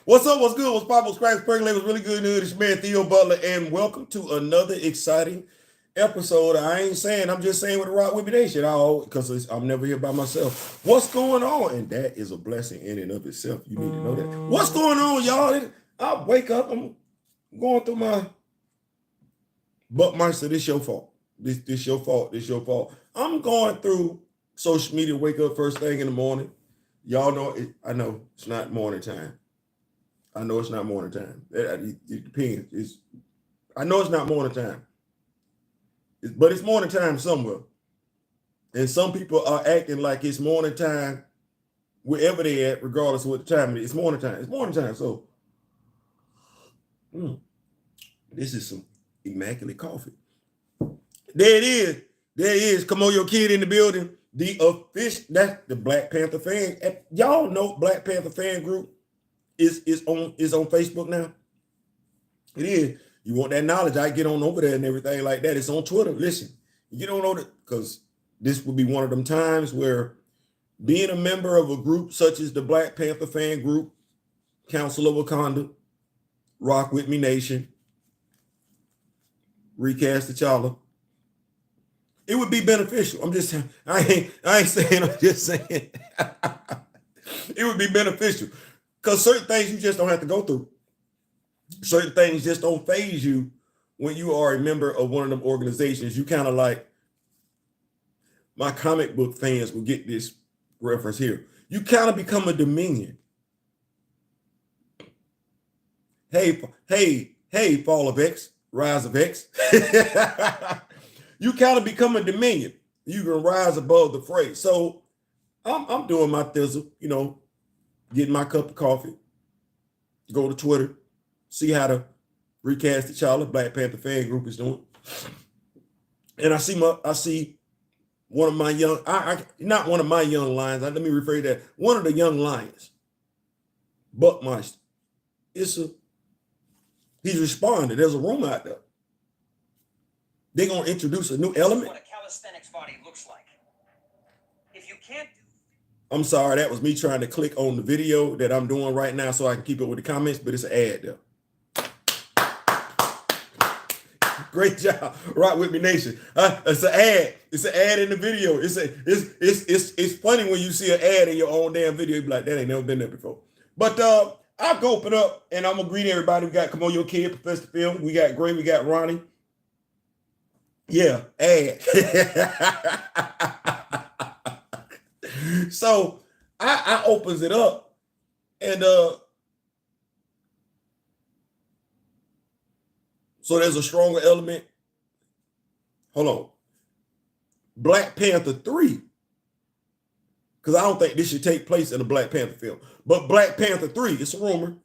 What's up? What's good? What's poppin'? What's cracking? Percolating was really good news. It's man Theo Butler, and welcome to another exciting episode. I ain't saying, I'm just saying with the Rock With Me Nation, because I'm never here by myself. What's going on? And that is a blessing in and of itself. You need to know that. What's going on, y'all? I wake up, I'm going through my butt monster. This your fault. This your fault. This your fault. I'm going through social media, wake up first thing in the morning. Y'all know it. I know it's not morning time. I know it's not morning time. It depends. I know it's not morning time. But it's morning time somewhere. And some people are acting like it's morning time wherever they at, regardless of what the time it is. It's morning time. It's morning time. So this is some immaculate coffee. There it is. There it is. Come on, your kid in the building. That's the Black Panther fan. Y'all know Black Panther fan group is on Facebook now. It is. You want that knowledge? I get on over there and everything like that. It's on Twitter. Listen, you don't know that, because this would be one of them times where being a member of a group such as the Black Panther fan group, Council of Wakanda, Rock With Me Nation, Recast T'Challa, it would be beneficial. I'm just saying, I ain't saying, I'm just saying it would be beneficial, because certain things you just don't have to go through. Certain things just don't phase you when you are a member of one of them organizations. You kind of like, my comic book fans will get this reference here. You kind of become a dominion. Hey, Fall of X, Rise of X. You kind of become a dominion. You can rise above the fray. So I'm doing my thizzle, getting my cup of coffee, go to Twitter, see how the Recast T'Challa Black Panther fan group is doing. And I see one of my young, not one of my young lions, let me rephrase that, one of the young lions, Buckmeister. He's responded. There's a room out there. They're going to introduce a new element. What a calisthenics body looks like. If you can't do... I'm sorry, that was me trying to click on the video that I'm doing right now so I can keep up with the comments, but it's an ad there. Great job, Rock With Me Nation. It's an ad. It's an ad in the video. It's funny when you see an ad in your own damn video. You be like, that ain't never been there before. But I'll go open up and I'm gonna greet everybody. We got Come On Your Kid, Professor Film. We got Gray. We got Ronnie. Yeah, ad. So I opens it up and so there's a stronger element. Hold on. Black Panther 3. Because I don't think this should take place in a Black Panther film. But Black Panther 3, it's a rumor,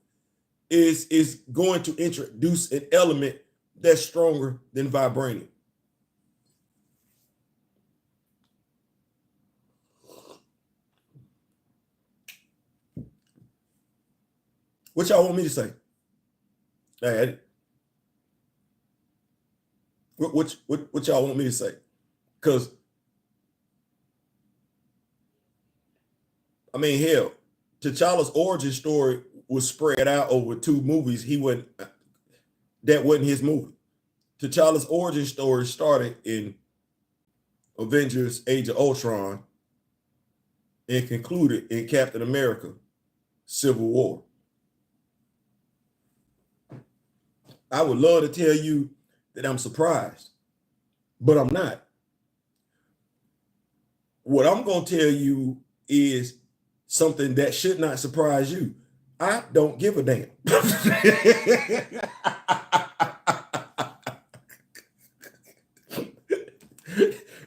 is going to introduce an element that's stronger than vibranium. What y'all want me to say? What y'all want me to say? Because, I mean, hell, T'Challa's origin story was spread out over 2 movies. That wasn't his movie. T'Challa's origin story started in Avengers Age of Ultron and concluded in Captain America Civil War. I would love to tell you that I'm surprised, but I'm not. What I'm going to tell you is something that should not surprise you. I don't give a damn.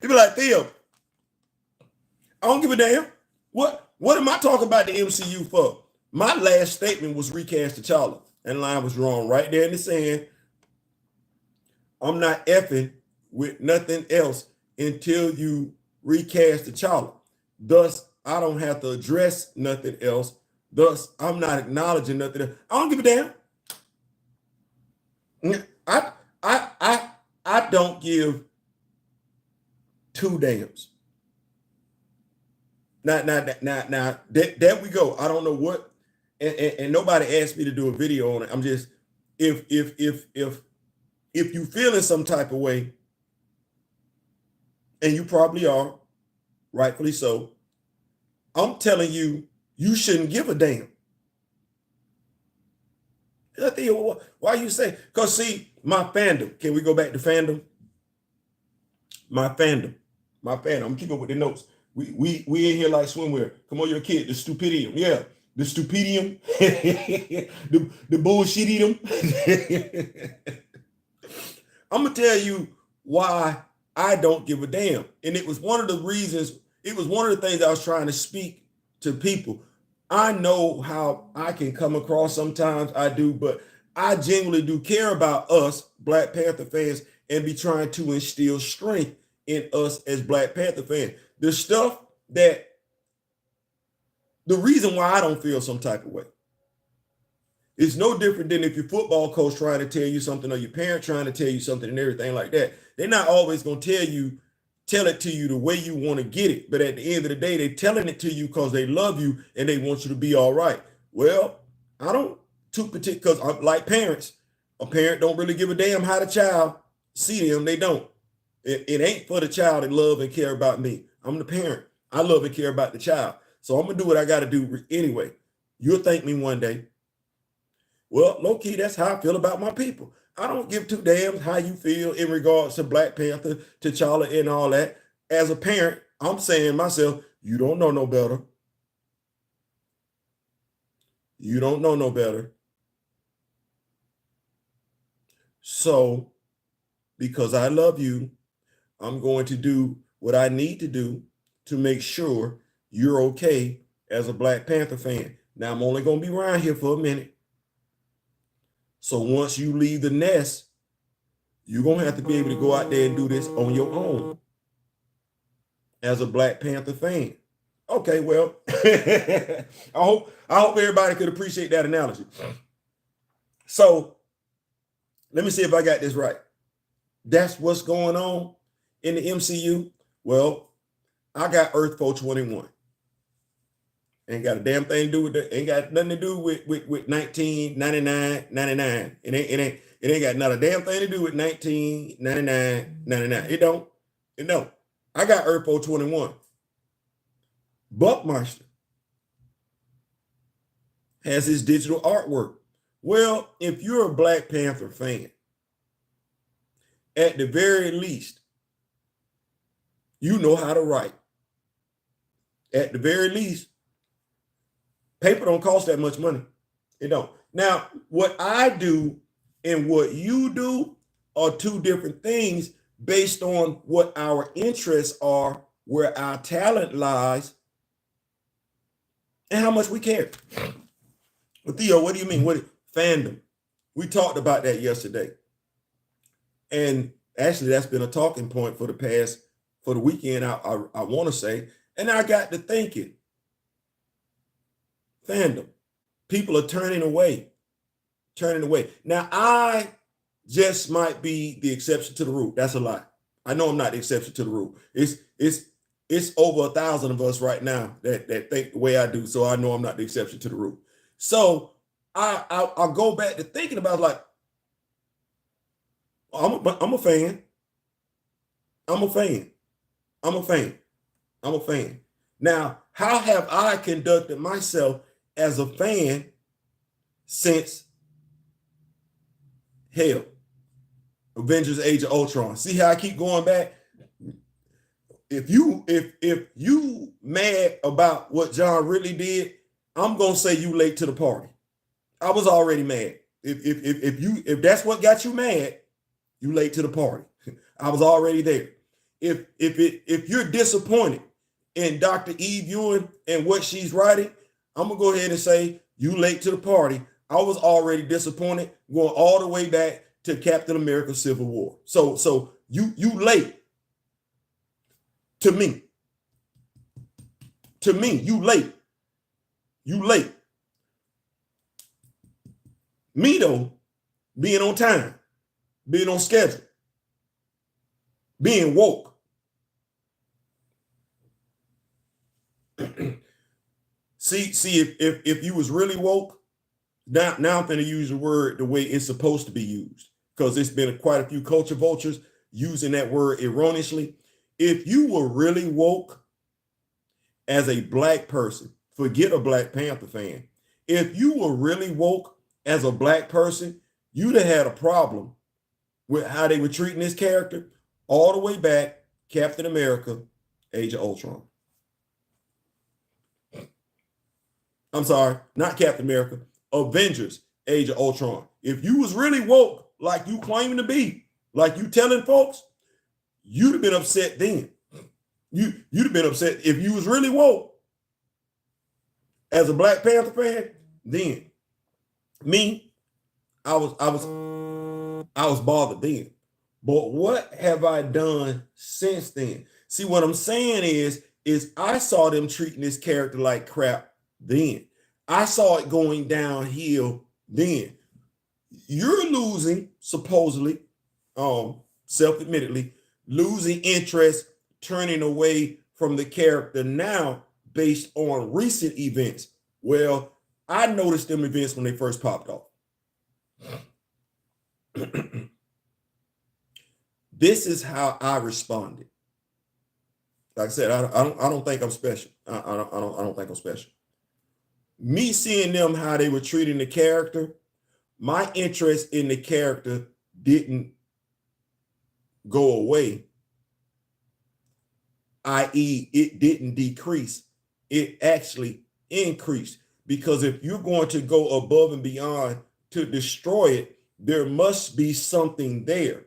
You be like, Theo, I don't give a damn. What am I talking about the MCU for? My last statement was Recast T'Challa. And line was drawn right there in the sand. I'm not effing with nothing else until you recast T'Challa. Thus, I don't have to address nothing else. Thus, I'm not acknowledging nothing else. I don't give a damn. I don't give 2 damns. Now, there we go. I don't know what and nobody asked me to do a video on it. I'm just, if you feeling some type of way, and you probably are, rightfully so, I'm telling you, you shouldn't give a damn. Why you say? Because see, my fandom. Can we go back to fandom? My fandom. I'm gonna keep up with the notes. We in here like swimwear. Come on, you're a kid. The stupidium. Yeah. The stupidium. the bullshitium. I'm gonna tell you why I don't give a damn. And it was one of the reasons, it was one of the things I was trying to speak to people. I know how I can come across sometimes, I do, but I genuinely do care about us Black Panther fans and be trying to instill strength in us as Black Panther fans. The stuff that, the reason why I don't feel some type of way, it's no different than if your football coach trying to tell you something or your parent trying to tell you something and everything like that. They're not always going to tell it to you the way you want to get it. But at the end of the day, they're telling it to you because they love you and they want you to be all right. Well, I don't because I'm like parents. A parent don't really give a damn how the child see them. They don't. It ain't for the child to love and care about me. I'm the parent. I love and care about the child. So I'm going to do what I got to do anyway. You'll thank me one day. Well, low key, that's how I feel about my people. I don't give two damns how you feel in regards to Black Panther, T'Challa, and all that. As a parent, I'm saying myself, you don't know no better. You don't know no better. So, because I love you, I'm going to do what I need to do to make sure you're okay as a Black Panther fan. Now, I'm only going to be around here for a minute. So once you leave the nest, you're going to have to be able to go out there and do this on your own as a Black Panther fan. Okay, well, I hope everybody could appreciate that analogy. So let me see if I got this right. That's what's going on in the MCU. Well, I got Earth 421. Ain't got a damn thing to do with that. Ain't got nothing to do with 1999. It ain't got not a damn thing to do with 1999. It don't. I got Earth 421. Buckmeister has his digital artwork. Well, if you're a Black Panther fan, at the very least, you know how to write. At the very least, paper don't cost that much money. It don't. Now, what I do and what you do are two different things based on what our interests are, where our talent lies, and how much we care. But Theo, what do you mean? What fandom? We talked about that yesterday. And actually, that's been a talking point for the weekend, I want to say. And I got to thinking, fandom, people are turning away. Now, I just might be the exception to the rule. That's a lie. I know I'm not the exception to the rule. It's over 1,000 of us right now that think the way I do. So I know I'm not the exception to the rule. So I'll go back to thinking about like, I'm a fan. I'm a fan. Now, how have I conducted myself as a fan since hell, Avengers Age of Ultron? See how I keep going back? If you mad about what John really did, I'm gonna say you late to the party. I was already mad. If that's what got you mad, you late to the party. I was already there. If you're disappointed in Dr. Eve Ewing and what she's writing, I'm gonna go ahead and say you late to the party. I was already disappointed going all the way back to Captain America Civil War. So you late. To me, you late. Me though, being on time, being on schedule, being woke. See, if you was really woke, now I'm going to use the word the way it's supposed to be used, because it's been quite a few culture vultures using that word erroneously. If you were really woke as a black person, forget a Black Panther fan. If you were really woke as a black person, you'd have had a problem with how they were treating this character all the way back, Captain America, Age of Ultron. I'm sorry, not Captain America, Avengers, Age of Ultron. If you was really woke, like you claiming to be, like you telling folks, you'd have been upset then. You'd have been upset if you was really woke as a Black Panther fan. Then, me, I was bothered then. But what have I done since then? See, what I'm saying is I saw them treating this character like crap then. I saw it going downhill then. You're losing, supposedly, self-admittedly, losing interest, turning away from the character now based on recent events. Well, I noticed them events when they first popped off. This is how I responded. Like I said, I don't think I'm special. I don't think I'm special. Me seeing them how they were treating the character, my interest in the character didn't go away, i.e., it didn't decrease. It actually increased, because if you're going to go above and beyond to destroy it, there must be something there.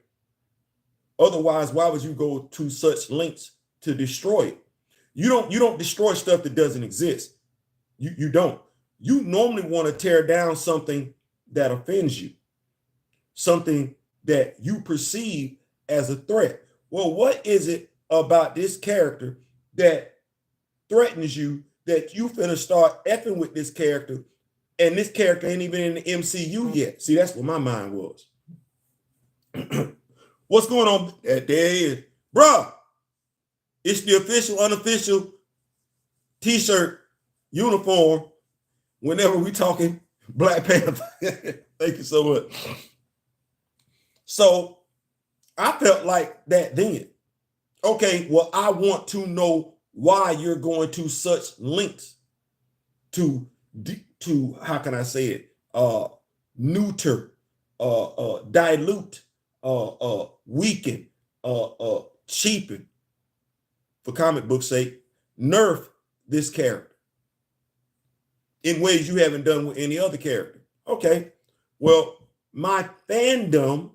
Otherwise, why would you go to such lengths to destroy it? You don't destroy stuff that doesn't exist. You don't. You normally want to tear down something that offends you, something that you perceive as a threat. Well, what is it about this character that threatens you, that you finna start effing with this character, and this character ain't even in the MCU yet? See, that's what my mind was. What's going on? There is, bruh. It's the official, unofficial t-shirt uniform whenever we talking Black Panther. Thank you so much. So I felt like that then. Okay, well, I want to know why you're going to such lengths to how can I say it? Neuter, dilute, weaken, cheapen, for comic book sake, nerf this character in ways you haven't done with any other character. Okay, well, my fandom,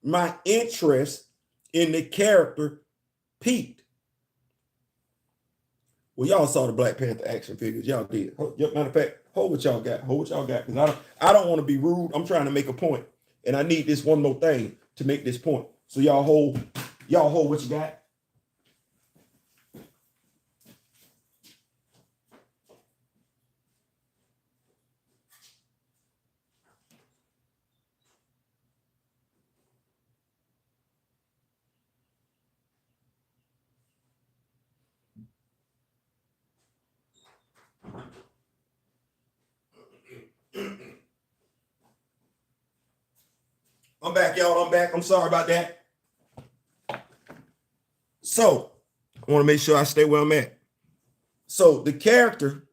my interest in the character peaked. Well, y'all saw the Black Panther action figures. Y'all did. Matter of fact, hold what y'all got. Hold what y'all got. Because I don't want to be rude. I'm trying to make a point. And I need this one more thing to make this point. So y'all hold what you got. I'm back, y'all. I'm back. I'm sorry about that. So I want to make sure I stay where I'm at. So the character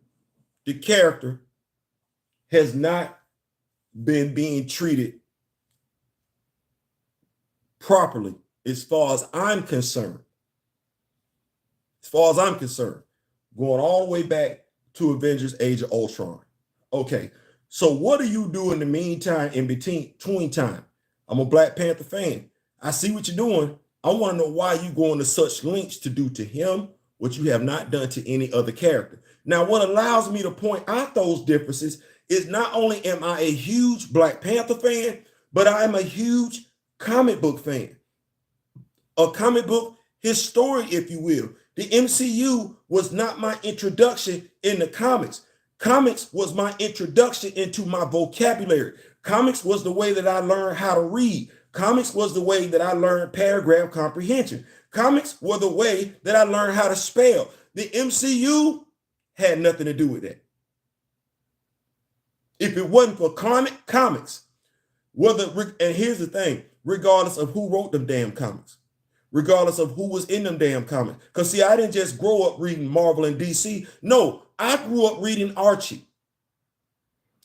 has not been being treated properly as far as I'm concerned. As far as I'm concerned, going all the way back to Avengers Age of Ultron. Okay, so what do you do in the meantime, in between time? I'm a Black Panther fan. I see what you're doing. I want to know why you going to such lengths to do to him what you have not done to any other character. Now, what allows me to point out those differences is not only am I a huge Black Panther fan, but I am a huge comic book fan. A comic book historian, if you will. The MCU was not my introduction in the comics. Comics was my introduction into my vocabulary. Comics was the way that I learned how to read. Comics was the way that I learned paragraph comprehension. Comics were the way that I learned how to spell. The MCU had nothing to do with that. If it wasn't for comics, and here's the thing, regardless of who wrote them damn comics, regardless of who was in them damn comics. Because see, I didn't just grow up reading Marvel and DC. No, I grew up reading Archie.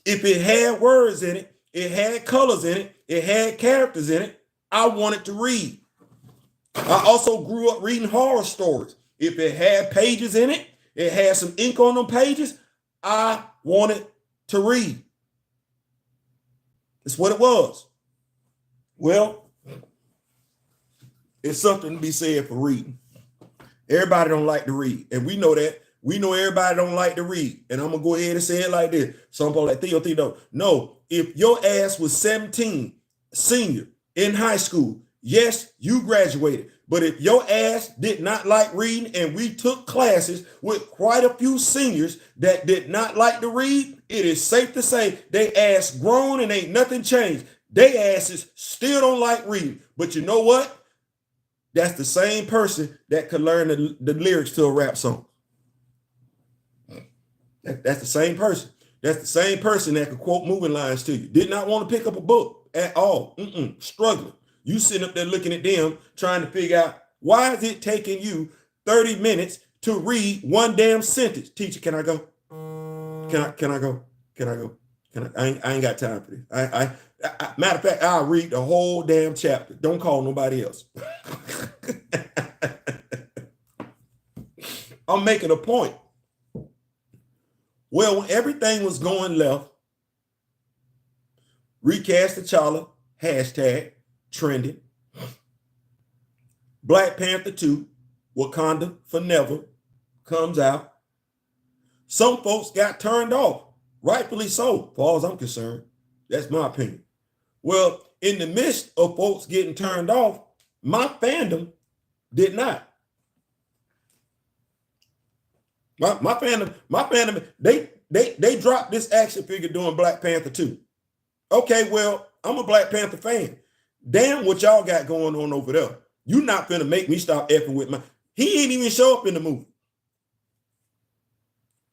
If it had words in it, it had colors in it, it had characters in it, I wanted to read. I also grew up reading horror stories. If it had pages in it, it had some ink on them pages, I wanted to read. It's what it was. Well, it's something to be said for reading. Everybody don't like to read, and we know that. We know everybody don't like to read, and I'm gonna go ahead and say it like this. Some people like Theo. No, if your ass was 17, senior in high school, yes, you graduated. But if your ass did not like reading, and we took classes with quite a few seniors that did not like to read, it is safe to say they ass grown and ain't nothing changed. They asses still don't like reading. But you know what? That's the same person that could learn the lyrics to a rap song. That's the same person. That's the same person that could quote moving lines to you. Did not want to pick up a book at all. Struggling. You sitting up there looking at them, trying to figure out, why is it taking you 30 minutes to read one damn sentence? Teacher, can I go? Can I go? I ain't got time for this. I matter of fact, I'll read the whole damn chapter. Don't call nobody else. I'm making a point. Well, when everything was going left, recast T'Challa, hashtag trending. Black Panther 2, Wakanda Forever, comes out. Some folks got turned off, rightfully so, as far as I'm concerned. That's my opinion. Well, in the midst of folks getting turned off, my fandom did not. My fandom, they dropped this action figure during Black Panther 2. Okay, well, I'm a Black Panther fan. Damn what y'all got going on over there. You not finna make me stop effing with he ain't even show up in the movie.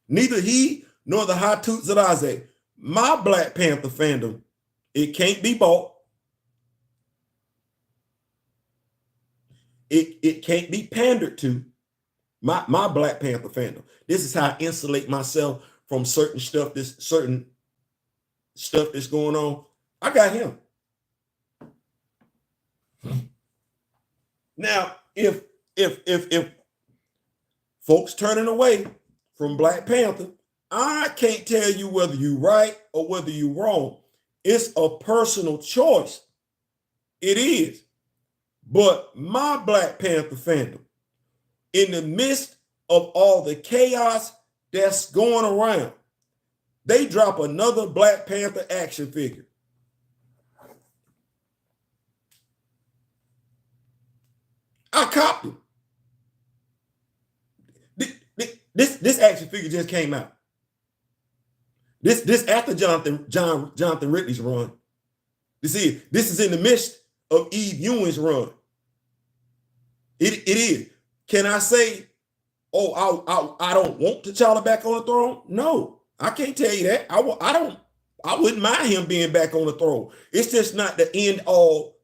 Neither he nor the High Toots Zadaze. My Black Panther fandom, it can't be bought. It can't be pandered to. My Black Panther fandom. This is how I insulate myself from certain stuff that's going on. I got him. Now, if folks turning away from Black Panther, I can't tell you whether you right or whether you wrong. It's a personal choice. It is. But my Black Panther fandom, in the midst of all the chaos that's going around, they drop another Black Panther action figure. I copped it. This action figure just came out. This after Jonathan Ridley's run. You see, this is in the midst of Eve Ewing's run. It is. Can I say, oh, I don't want T'Challa back on the throne? No, I can't tell you that. I wouldn't mind him being back on the throne. It's just not the end all,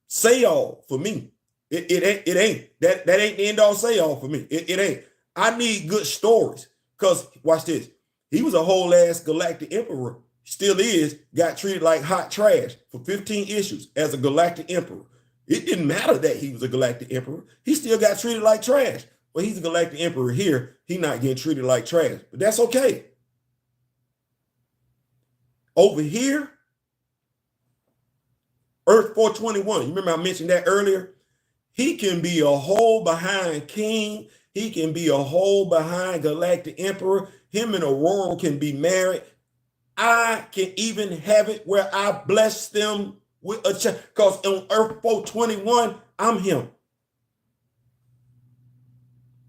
say all for me. It ain't. That ain't the end all say all for me. It ain't. I need good stories. Because watch this. He was a whole ass galactic emperor. Still is. Got treated like hot trash for 15 issues as a galactic emperor. It didn't matter that he was a galactic emperor. He still got treated like trash. Well, he's a galactic emperor here. He not getting treated like trash. But that's okay. Over here, Earth 421. You remember I mentioned that earlier? He can be a hole behind King. He can be a hole behind Galactic Emperor. Him and Aurora can be married. I can even have it where I bless them with a child. Because on Earth 421, I'm him.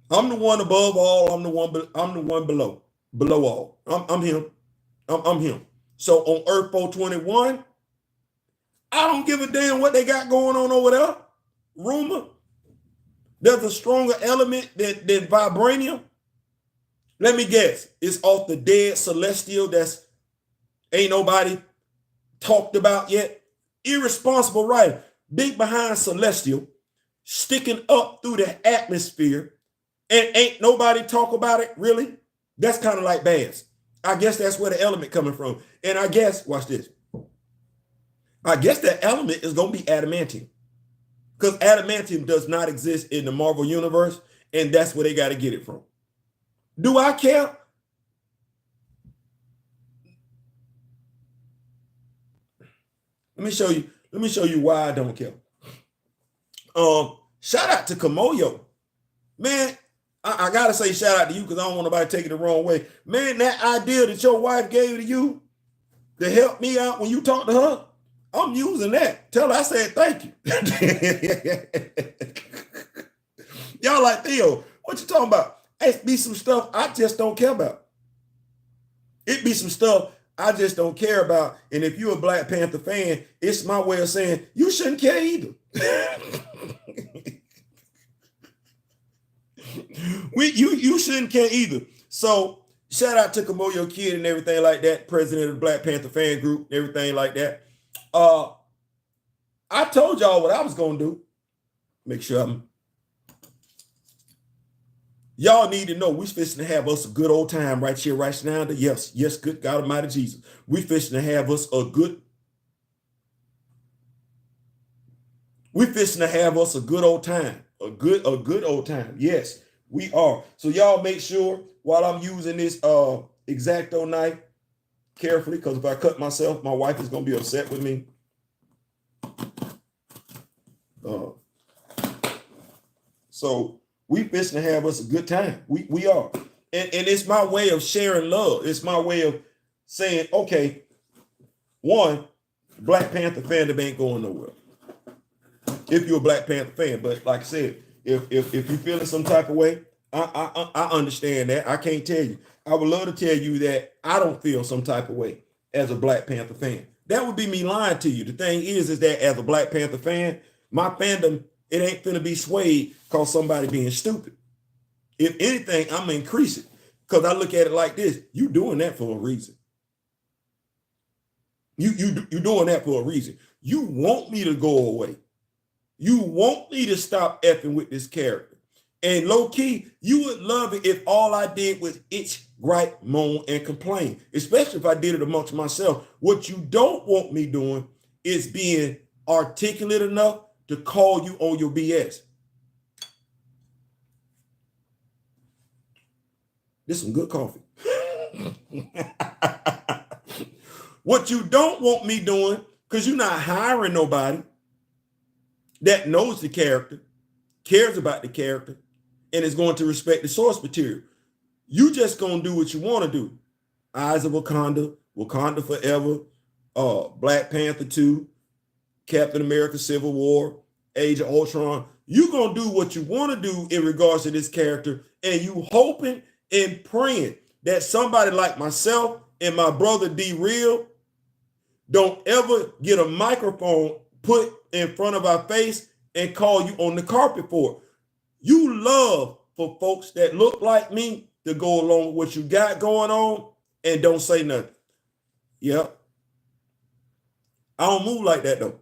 I'm the one above all. I'm the one below all. I'm him. I'm him. So on Earth 421, I don't give a damn what they got going on over there. Rumor, there's a stronger element than vibranium. Let me guess. It's off the dead celestial that's Ain't nobody talked about yet. Irresponsible writer, big behind Celestial, sticking up through the atmosphere, and ain't nobody talk about it, really? That's kind of like Bass. I guess that's where the element coming from. And I guess, watch this. I guess that element is going to be adamantium. Because adamantium does not exist in the Marvel universe, and that's where they got to get it from. Do I care? Let me show you why I don't care. Shout out to Kamoyo. Man, I gotta say shout out to you because I don't want nobody taking it the wrong way. Man, that idea that your wife gave to you to help me out when you talk to her, I'm using that. Tell her I said thank you. Y'all like, Theo, what you talking about? It be some stuff I just don't care about. It be some stuff I just don't care about. And if you're a Black Panther fan, it's my way of saying you shouldn't care either. You shouldn't care either. So shout out to Kamoyo Kid and everything like that, president of the Black Panther fan group, and everything like that. I told y'all what I was gonna do. Make sure y'all need to know we fishing to have us a good old time right here, right now. Yes, good God Almighty Jesus. We fishing to have us a good. We fishing to have us a good old time. A good old time. Yes, we are. So y'all make sure while I'm using this X-Acto knife carefully, because if I cut myself, my wife is gonna be upset with me. So we fishing to have us a good time. We are. And it's my way of sharing love. It's my way of saying, okay, one, Black Panther fandom ain't going nowhere. If you're a Black Panther fan, but like I said, if you're feeling some type of way, I understand that. I can't tell you. I would love to tell you that I don't feel some type of way as a Black Panther fan. That would be me lying to you. The thing is that as a Black Panther fan, my fandom, it ain't finna be swayed cause somebody being stupid. If anything, I'm gonna increase it because I look at it like this: you doing that for a reason. You doing that for a reason. You want me to go away. You want me to stop effing with this character. And low key, you would love it if all I did was itch, gripe, moan, and complain, especially if I did it amongst myself. What you don't want me doing is being articulate enough to call you on your BS. This is some good coffee. What you don't want me doing, because you're not hiring nobody that knows the character, cares about the character, and is going to respect the source material. You just gonna do what you want to do. Eyes of Wakanda, Wakanda Forever, Black Panther 2, Captain America Civil War, Age of Ultron. You gonna do what you want to do in regards to this character, and you hoping and praying that somebody like myself and my brother D Real don't ever get a microphone put in front of our face and call you on the carpet for it. You love for folks that look like me to go along with what you got going on and don't say nothing. Yep. I don't move like that though.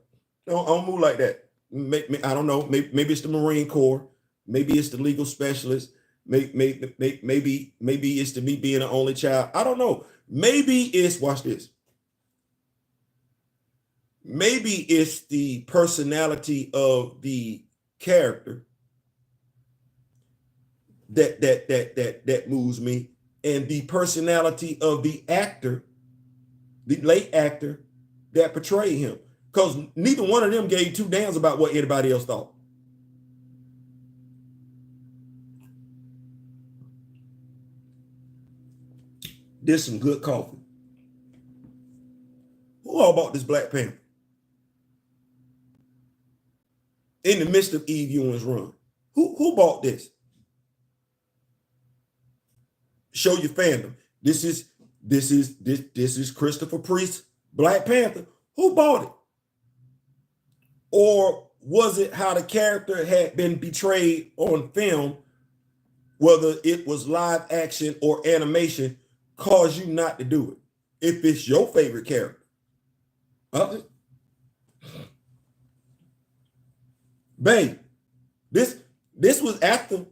I don't move like that. I don't know. Maybe it's the Marine Corps. Maybe it's the legal specialist. Maybe it's the me being an only child. I don't know. Maybe it's, watch this. Maybe it's the personality of the character that moves me, and the personality of the actor, the late actor that portrayed him. Because neither one of them gave two damns about what anybody else thought. This is some good coffee. Who all bought this Black Panther? In the midst of Eve Ewing's run. Who bought this? Show your fandom. This is Christopher Priest's Black Panther. Who bought it? Or was it how the character had been portrayed on film, whether it was live action or animation, caused you not to do it? if it's your favorite character. Babe, this was after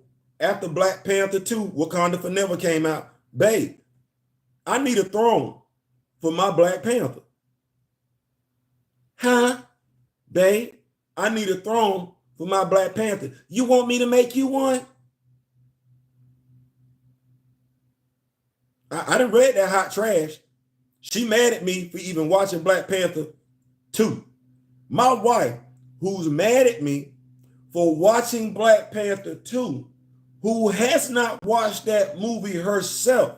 Black Panther 2, Wakanda Forever came out. Babe, I need a throne for my Black Panther. Huh? Babe, I need a throne for my Black Panther. You want me to make you one? I done read that hot trash. She mad at me for even watching Black Panther 2. My wife, who's mad at me for watching Black Panther 2, who has not watched that movie herself,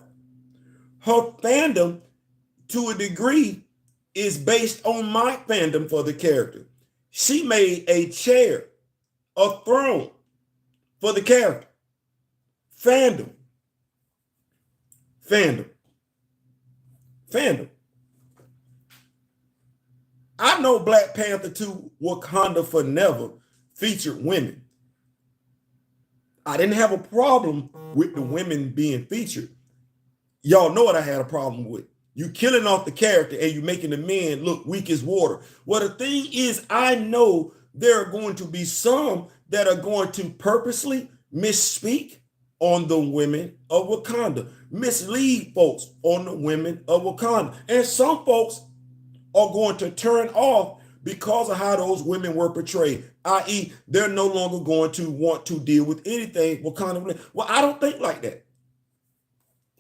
her fandom, to a degree, is based on my fandom for the character. She made a chair, a throne for the character. Fandom. I know Black Panther 2, Wakanda Forever featured women. I didn't have a problem with the women being featured. Y'all know what I had a problem with. You killing off the character and you making the men look weak as water. Well, the thing is, I know there are going to be some that are going to purposely misspeak on the women of Wakanda, mislead folks on the women of Wakanda. And some folks are going to turn off because of how those women were portrayed, i.e., they're no longer going to want to deal with anything Wakanda. Well, I don't think like that.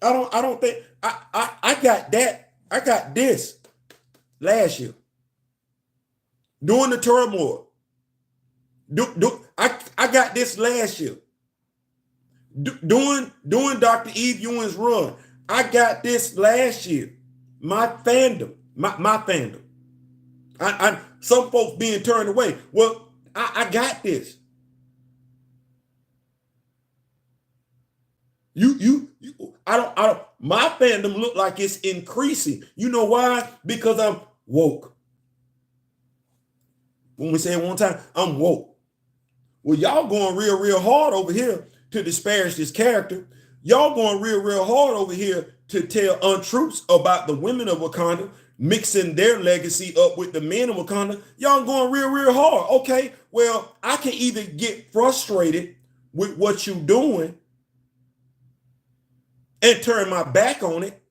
I don't think I got that. I got this last year during the turmoil. I got this last year. Doing Dr. Eve Ewing's run. I got this last year. My fandom. My fandom. Some folks being turned away. Well, I got this. My fandom look like it's increasing. You know why? Because I'm woke. When we say it one time, I'm woke. Well, y'all going real hard over here to disparage this character. Y'all going real hard over here to tell untruths about the women of Wakanda, mixing their legacy up with the men of Wakanda. Y'all going real hard. Okay, well, I can either get frustrated with what you doing and turn my back on it,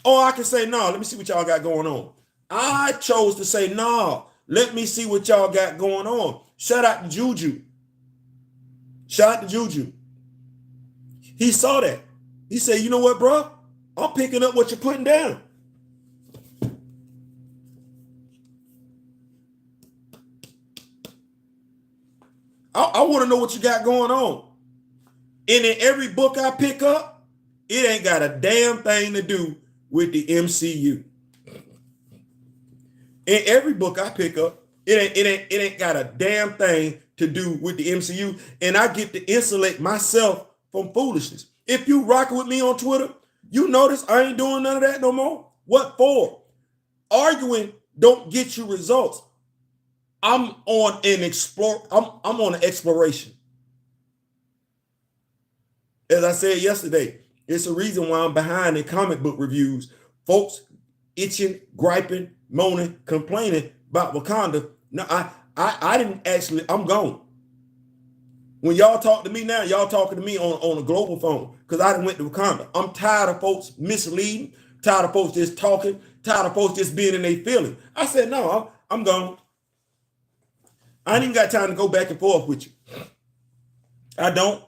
or I can say, no, let me see what y'all got going on. I chose to say, no, let me see what y'all got going on. Shout out to Juju. He saw that. He said, you know what, bro? I'm picking up what you're putting down. I want to know what you got going on. And in every book I pick up, it ain't got a damn thing to do with the MCU. In every book I pick up, it ain't got a damn thing to do with the MCU. And I get to insulate myself from foolishness. If you rocking with me on Twitter, you notice I ain't doing none of that no more. What for? Arguing don't get you results. I'm on an exploration. As I said yesterday, it's a reason why I'm behind in comic book reviews. Folks itching, griping, moaning, complaining about Wakanda. No, I didn't actually, I'm gone. When y'all talk to me now, y'all talking to me on a global phone because I done went to Wakanda. I'm tired of folks misleading, tired of folks just talking, tired of folks just being in their feeling. I said, no, I'm gone. I ain't even got time to go back and forth with you. I don't.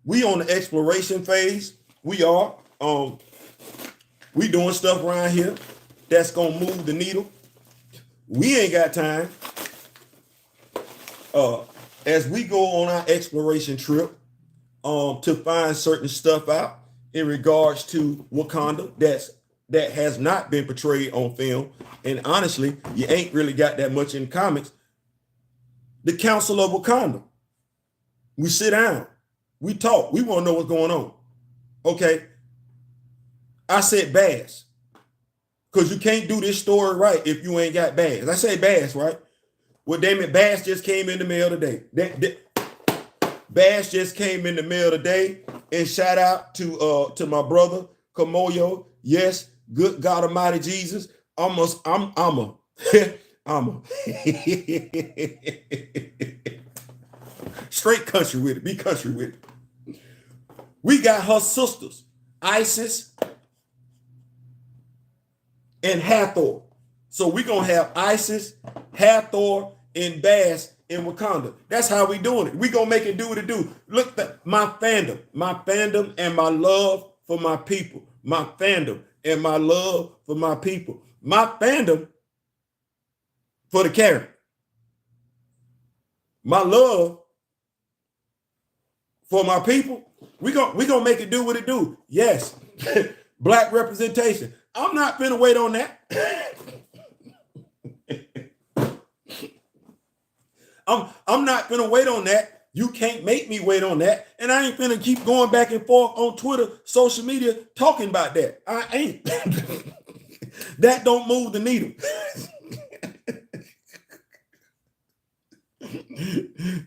We on the exploration phase. We are. We doing stuff around here that's gonna move the needle. We ain't got time. As we go on our exploration trip, to find certain stuff out in regards to Wakanda that has not been portrayed on film, and honestly, you ain't really got that much in comics. The Council of Wakanda. We sit down. We talk. We want to know what's going on. Okay. I said Bass. Because you can't do this story right if you ain't got Bass. I say Bass, right? Well, damn it, Bass just came in the mail today. Bass just came in the mail today. And shout out to my brother, Kamoyo. Yes, Good God Almighty Jesus. I'm a straight country with it. Be country with it. We got her sisters, Isis and Hathor. So we're going to have Isis, Hathor, and Bass in Wakanda. That's how we doing it. We're going to make it do what it do. Look, my fandom and my love for my people. My fandom and my love for my people. My fandom for the character. My love for my people. We're gonna make it do what it do. Yes. Black representation. I'm not finna wait on that. I'm not gonna wait on that. You can't make me wait on that. And I ain't finna keep going back and forth on Twitter, social media, talking about that. I ain't. That don't move the needle.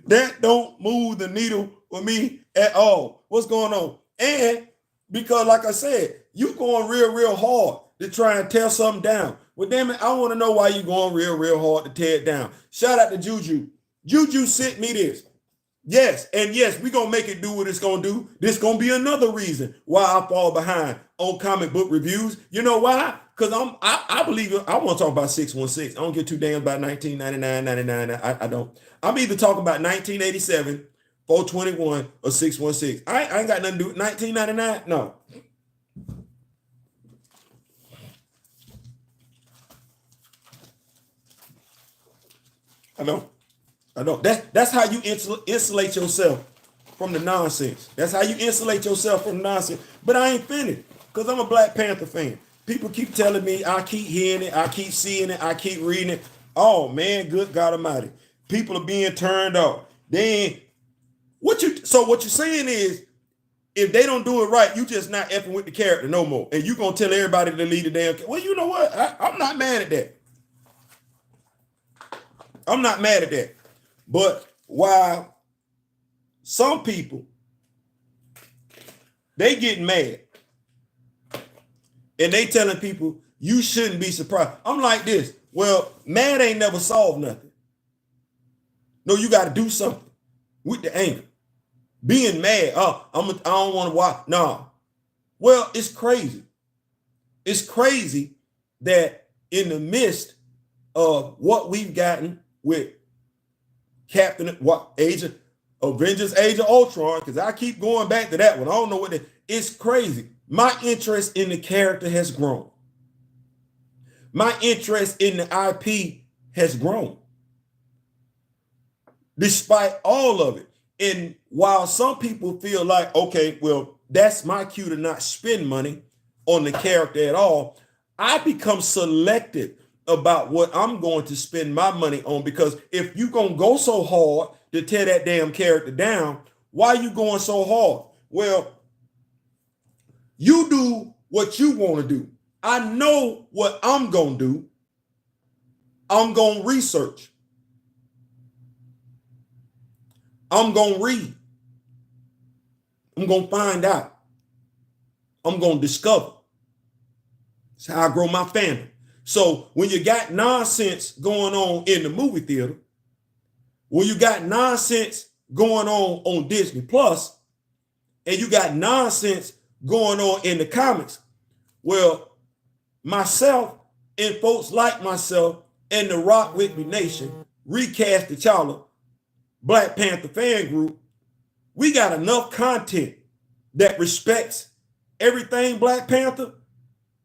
That don't move the needle for me at all. What's going on? And because, like I said, you going real hard to try and tear something down. Well, damn it, I want to know why you going real hard to tear it down. Shout out to Juju. Juju sent me this. Yes, and yes, we're going to make it do what it's going to do. This going to be another reason why I fall behind on comic book reviews. You know why? Because I believe it. I want to talk about 616. I don't give two damn about 1999, 99. I don't. I'm either talking about 1987, 421, or 616. I ain't got nothing to do with 1999. No. I know. That's how you insulate yourself from the nonsense. That's how you insulate yourself from the nonsense. But I ain't finished because I'm a Black Panther fan. People keep telling me, I keep hearing it, I keep seeing it, I keep reading it. Oh man, good God Almighty. People are being turned off. What you're saying is, if they don't do it right, you just not effing with the character no more. And you gonna tell everybody to leave the damn. Well, you know what? I'm not mad at that. I'm not mad at that. But while some people, they getting mad and they telling people you shouldn't be surprised. I'm like this. Well, mad ain't never solved nothing. No, you got to do something with the anger. Being mad, I don't want to watch. No. Well, it's crazy. It's crazy that in the midst of what we've gotten with Avengers Age of Ultron, because I keep going back to that one. I don't know it's crazy. My interest in the character has grown. My interest in the IP has grown. Despite all of it. And while some people feel like, okay, well, that's my cue to not spend money on the character at all, I become selective about what I'm going to spend my money on, because if you're going to go so hard to tear that damn character down, why are you going so hard? Well, you do what you want to do. I know what I'm going to do. I'm going to research. I'm going to read. I'm going to find out. I'm going to discover. That's how I grow my fandom. So when you got nonsense going on in the movie theater, when you got nonsense going on Disney Plus, and you got nonsense going on in the comics, well, myself and folks like myself and the Rock With Me Nation, Recast T'Challa, Black Panther fan group, we got enough content that respects everything Black Panther.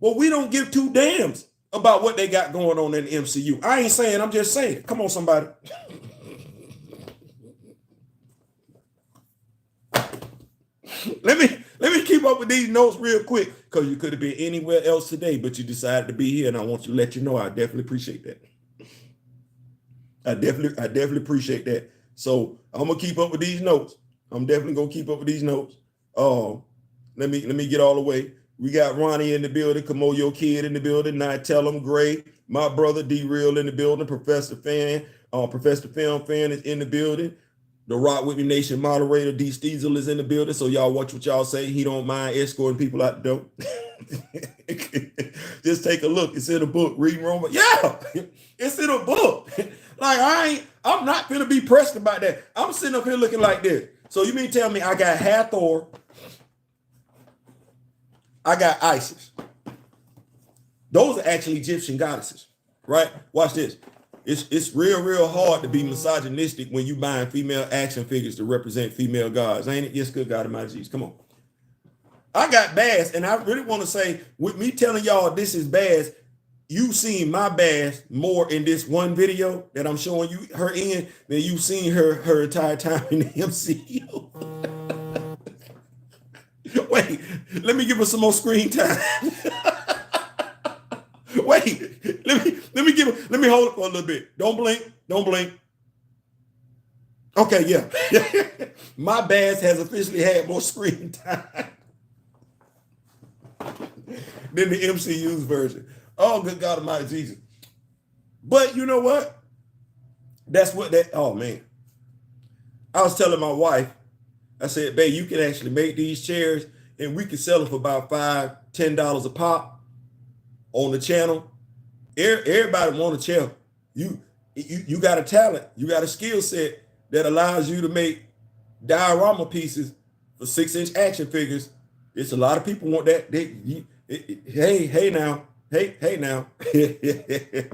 Well, we don't give two damns about what they got going on in the MCU. I ain't saying, I'm just saying. Come on, somebody. Let me keep up with these notes real quick, because you could have been anywhere else today, but you decided to be here, and I want to let you know I definitely appreciate that. I definitely appreciate that. So I'm gonna keep up with these notes. I'm definitely gonna keep up with these notes. Let me get all the way. We got Ronnie in the building, Kamoyo Kid in the building, Tell him Gray, my brother D Real in the building, Professor Film Fan is in the building. The Rock With Me Nation moderator, D. Steezel, is in the building. So y'all watch what y'all say. He don't mind escorting people out the door. Just take a look. It's in a book. Reading Roma. Yeah, it's in a book. Like, I'm not gonna be pressed about that. I'm sitting up here looking like this. So you mean tell me I got Hathor, I got Isis. Those are actually Egyptian goddesses, right? Watch this. It's real hard to be misogynistic when you buying female action figures to represent female gods, ain't it? Yes, good God Almighty Jesus. Come on. I got Bass, and I really want to say, with me telling y'all this is Bass, you've seen my Bass more in this one video that I'm showing you her in than you've seen her entire time in the MCU. Wait, let me give her some more screen time. Wait, let me hold it for a little bit. Don't blink. Okay, yeah. My Bass has officially had more screen time than the MCU's version. Oh, good God Almighty Jesus. But you know what? Oh man. I was telling my wife, I said, babe, you can actually make these chairs and we can sell them for about $5, $10 a pop on the channel. Everybody want a chair. You got a talent. You got a skill set that allows you to make diorama pieces for 6-inch action figures. It's a lot of people want that. Hey now. Let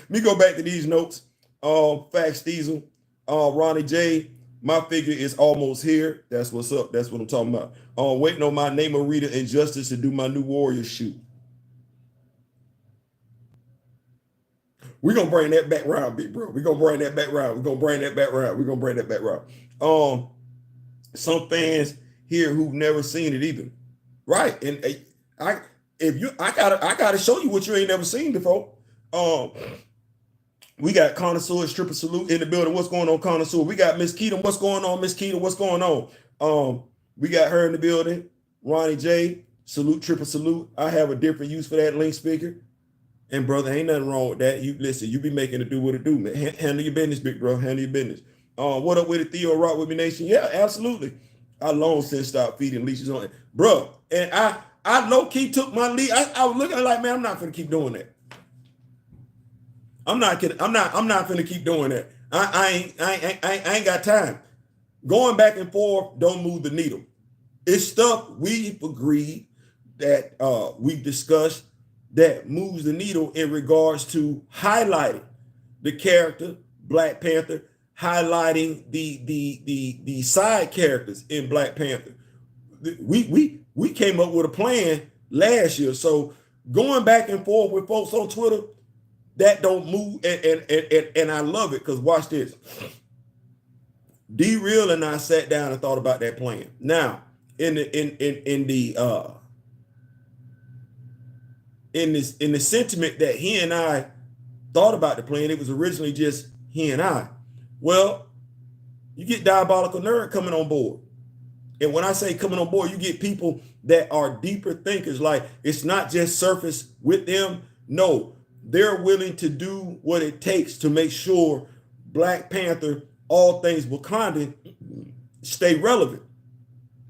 me go back to these notes. Fax Diesel, Ronnie J. My figure is almost here. That's what's up. That's what I'm talking about. Waiting on my name of Rita Injustice to do my new Warrior shoot. We're gonna bring that back round, big bro. We're gonna bring that back round. Some fans here who've never seen it either. Right. And I gotta show you what you ain't never seen before. We got Connoisseur Stripper Salute in the building. What's going on, Connoisseur? We got Miss Keaton. What's going on, Miss Keaton? What's going on? We got her in the building. Ronnie J. Salute, Triple Salute. I have a different use for that link speaker. And brother, ain't nothing wrong with that. You listen, you be making it do what it do, man. Handle your business, big bro. Handle your business. What up with it, Theo Rock With Me Nation? Yeah, absolutely. I long since stopped feeding leashes on it. Bro, and I low-key took my lead. I was looking like, man, I'm not gonna keep doing that. I'm not gonna keep doing that. I ain't got time. Going back and forth don't move the needle. It's stuff we've agreed that we've discussed that moves the needle in regards to highlighting the character, Black Panther, highlighting the side characters in Black Panther. We came up with a plan last year. So going back and forth with folks on Twitter, that don't move, and I love it, because watch this. D-Real and I sat down and thought about that plan. Now, in the sentiment that he and I thought about the plan, it was originally just he and I. Well, you get Diabolical Nerd coming on board. And when I say coming on board, you get people that are deeper thinkers. Like, it's not just surface with them. No, they're willing to do what it takes to make sure Black Panther, all things Wakandan, stay relevant.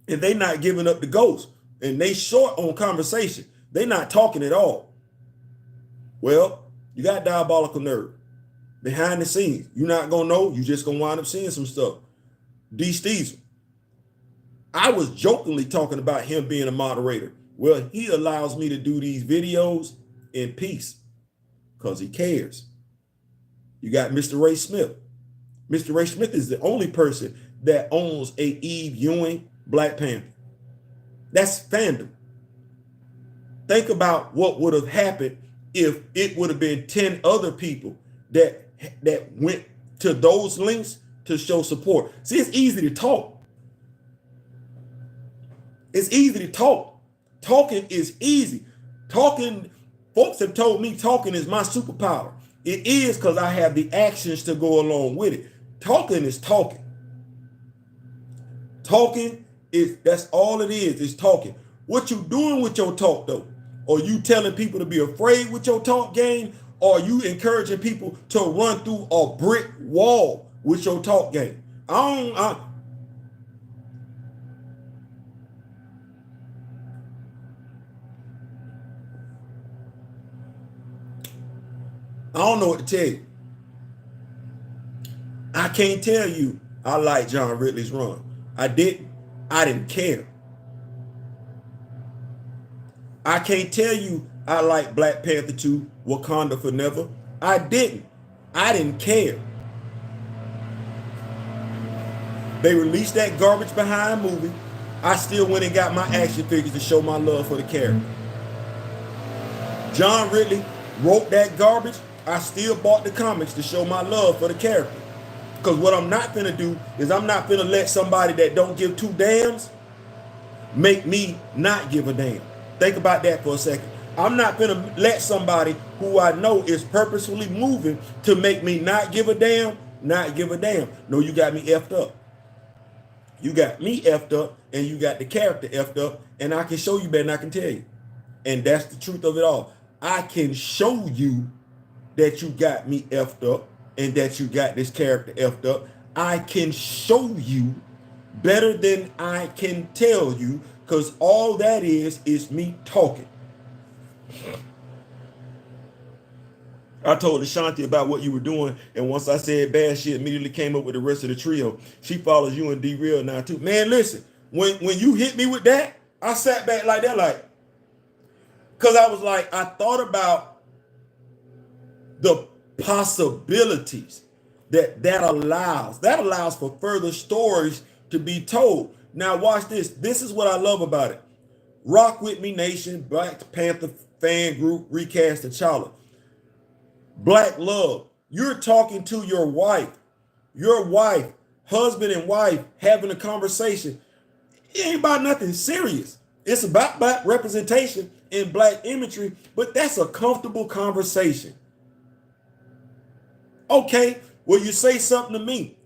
And they not giving up the ghost. And they short on conversation. They not talking at all. Well, you got Diabolical Nerd. Behind the scenes, you're not going to know. You just going to wind up seeing some stuff. D. Steezel. I was jokingly talking about him being a moderator. Well, he allows me to do these videos in peace because he cares. You got Mr. Ray Smith. Mr. Ray Smith is the only person that owns a Eve Ewing Black Panther. That's Fandom. Think about what would have happened if it would have been 10 other people that went to those links to show support. See, it's easy to talk. It's easy to talk. Talking is easy. Talking, folks have told me talking is my superpower. It is, because I have the actions to go along with it. Talking is talking. Talking is, that's all it is talking. What you doing with your talk though? Are you telling people to be afraid with your talk game? Or are you encouraging people to run through a brick wall with your talk game? I don't. I don't know what to tell you. I can't tell you I like John Ridley's run. I didn't. I didn't care. I can't tell you I like Black Panther 2, Wakanda Forever. I didn't. I didn't care. They released that garbage behind movie. I still went and got my action figures to show my love for the character. John Ridley wrote that garbage. I still bought the comics to show my love for the character. Because what I'm not finna do is I'm not finna let somebody that don't give two damns make me not give a damn. Think about that for a second. I'm not finna let somebody who I know is purposefully moving to make me not give a damn, not give a damn. No, you got me effed up. You got me effed up and you got the character effed up, and I can show you better than I can tell you. And that's the truth of it all. I can show you that you got me effed up and that you got this character effed up. I can show you better than I can tell you, because all that is me talking. I told Ashanti about what you were doing, and once I said bad, she immediately came up with the rest of the trio. She follows you and D-Real now too. Man, listen, when you hit me with that, I sat back like that, like, because I was like, I thought about the possibilities that allows. That allows for further stories to be told. Now watch this. This is what I love about it. Rock With Me Nation, Black Panther fan group, recast T'Challa. Black love. You're talking to your wife, husband and wife having a conversation. It ain't about nothing serious. It's about black representation in black imagery, but that's a comfortable conversation. Okay, well, you say something to me.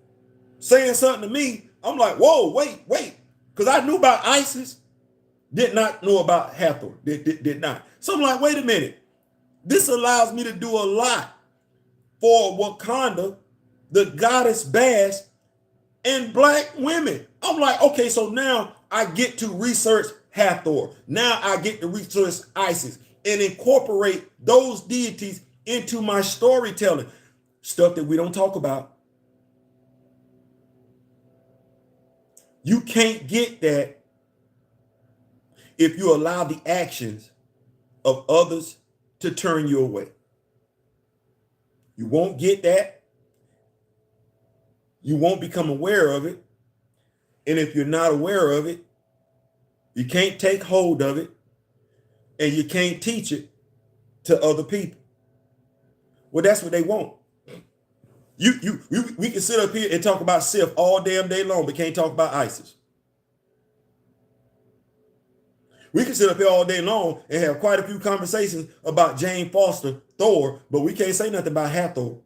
Saying something to me, I'm like, whoa, wait. Because I knew about ISIS, did not know about Hathor, did not. So I'm like, wait a minute. This allows me to do a lot for Wakanda, the goddess bash, and black women. I'm like, okay, so now I get to research Hathor. Now I get to research ISIS and incorporate those deities into my storytelling. Stuff that we don't talk about. You can't get that if you allow the actions of others to turn you away. You won't get that. You won't become aware of it. And if you're not aware of it, you can't take hold of it, and you can't teach it to other people. Well, that's what they want. We can sit up here and talk about Sif all damn day long, but can't talk about ISIS. We can sit up here all day long and have quite a few conversations about Jane Foster, Thor, but we can't say nothing about Hathor.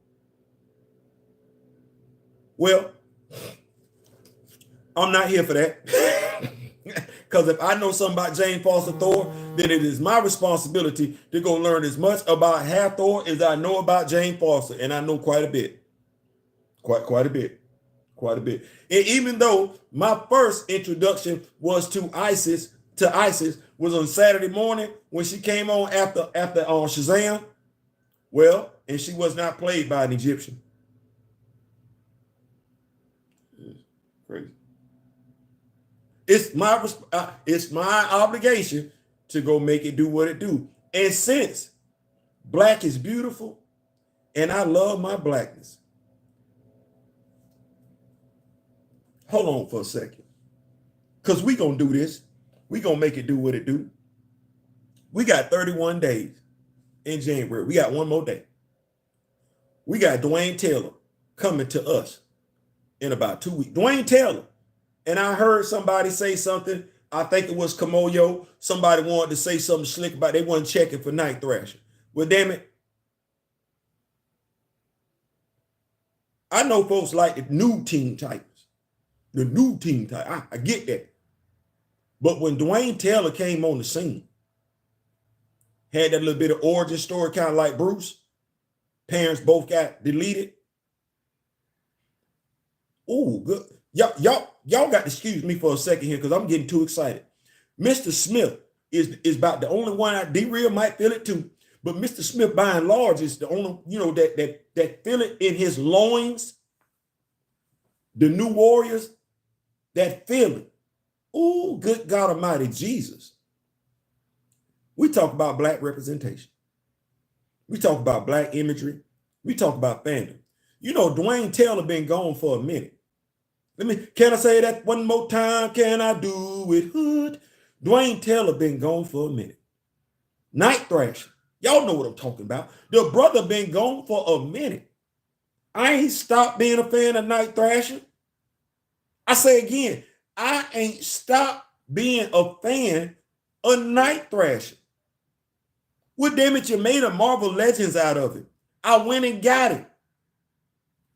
Well, I'm not here for that. Because if I know something about Jane Foster Thor, then it is my responsibility to go learn as much about Hathor as I know about Jane Foster, and I know quite a bit. Quite a bit. And even though my first introduction was to ISIS was on Saturday morning when she came on after Shazam. Well, and she was not played by an Egyptian. Crazy. It's my obligation to go make it do what it do. And since black is beautiful and I love my blackness, hold on for a second. Because we going to do this. We going to make it do what it do. We got 31 days in January. We got one more day. We got Dwayne Taylor coming to us in about 2 weeks. Dwayne Taylor. And I heard somebody say something. I think it was Kamoyo. Somebody wanted to say something slick about they wasn't checking for Night Thrasher. Well, damn it. I know folks like the new Teen Titans. The new Teen Titans. I get that. But when Dwayne Taylor came on the scene, had that little bit of origin story, kind of like Bruce, parents both got deleted. Oh, good. Y'all got to excuse me for a second here because I'm getting too excited. Mr. Smith is about the only one. D-Real might feel it too, but Mr. Smith, by and large, is the only that feel it in his loins. The new warriors that feel it. Oh, good God Almighty, Jesus. We talk about black representation. We talk about black imagery. We talk about fandom. You know, Dwayne Taylor been gone for a minute. Can I say that one more time? Can I do it? Hood. Dwayne Taylor been gone for a minute. Night Thrasher. Y'all know what I'm talking about. The brother been gone for a minute. I ain't stopped being a fan of Night Thrasher. I say again, I ain't stopped being a fan of Night Thrasher. Well, damn it, you made a Marvel Legends out of it. I went and got it.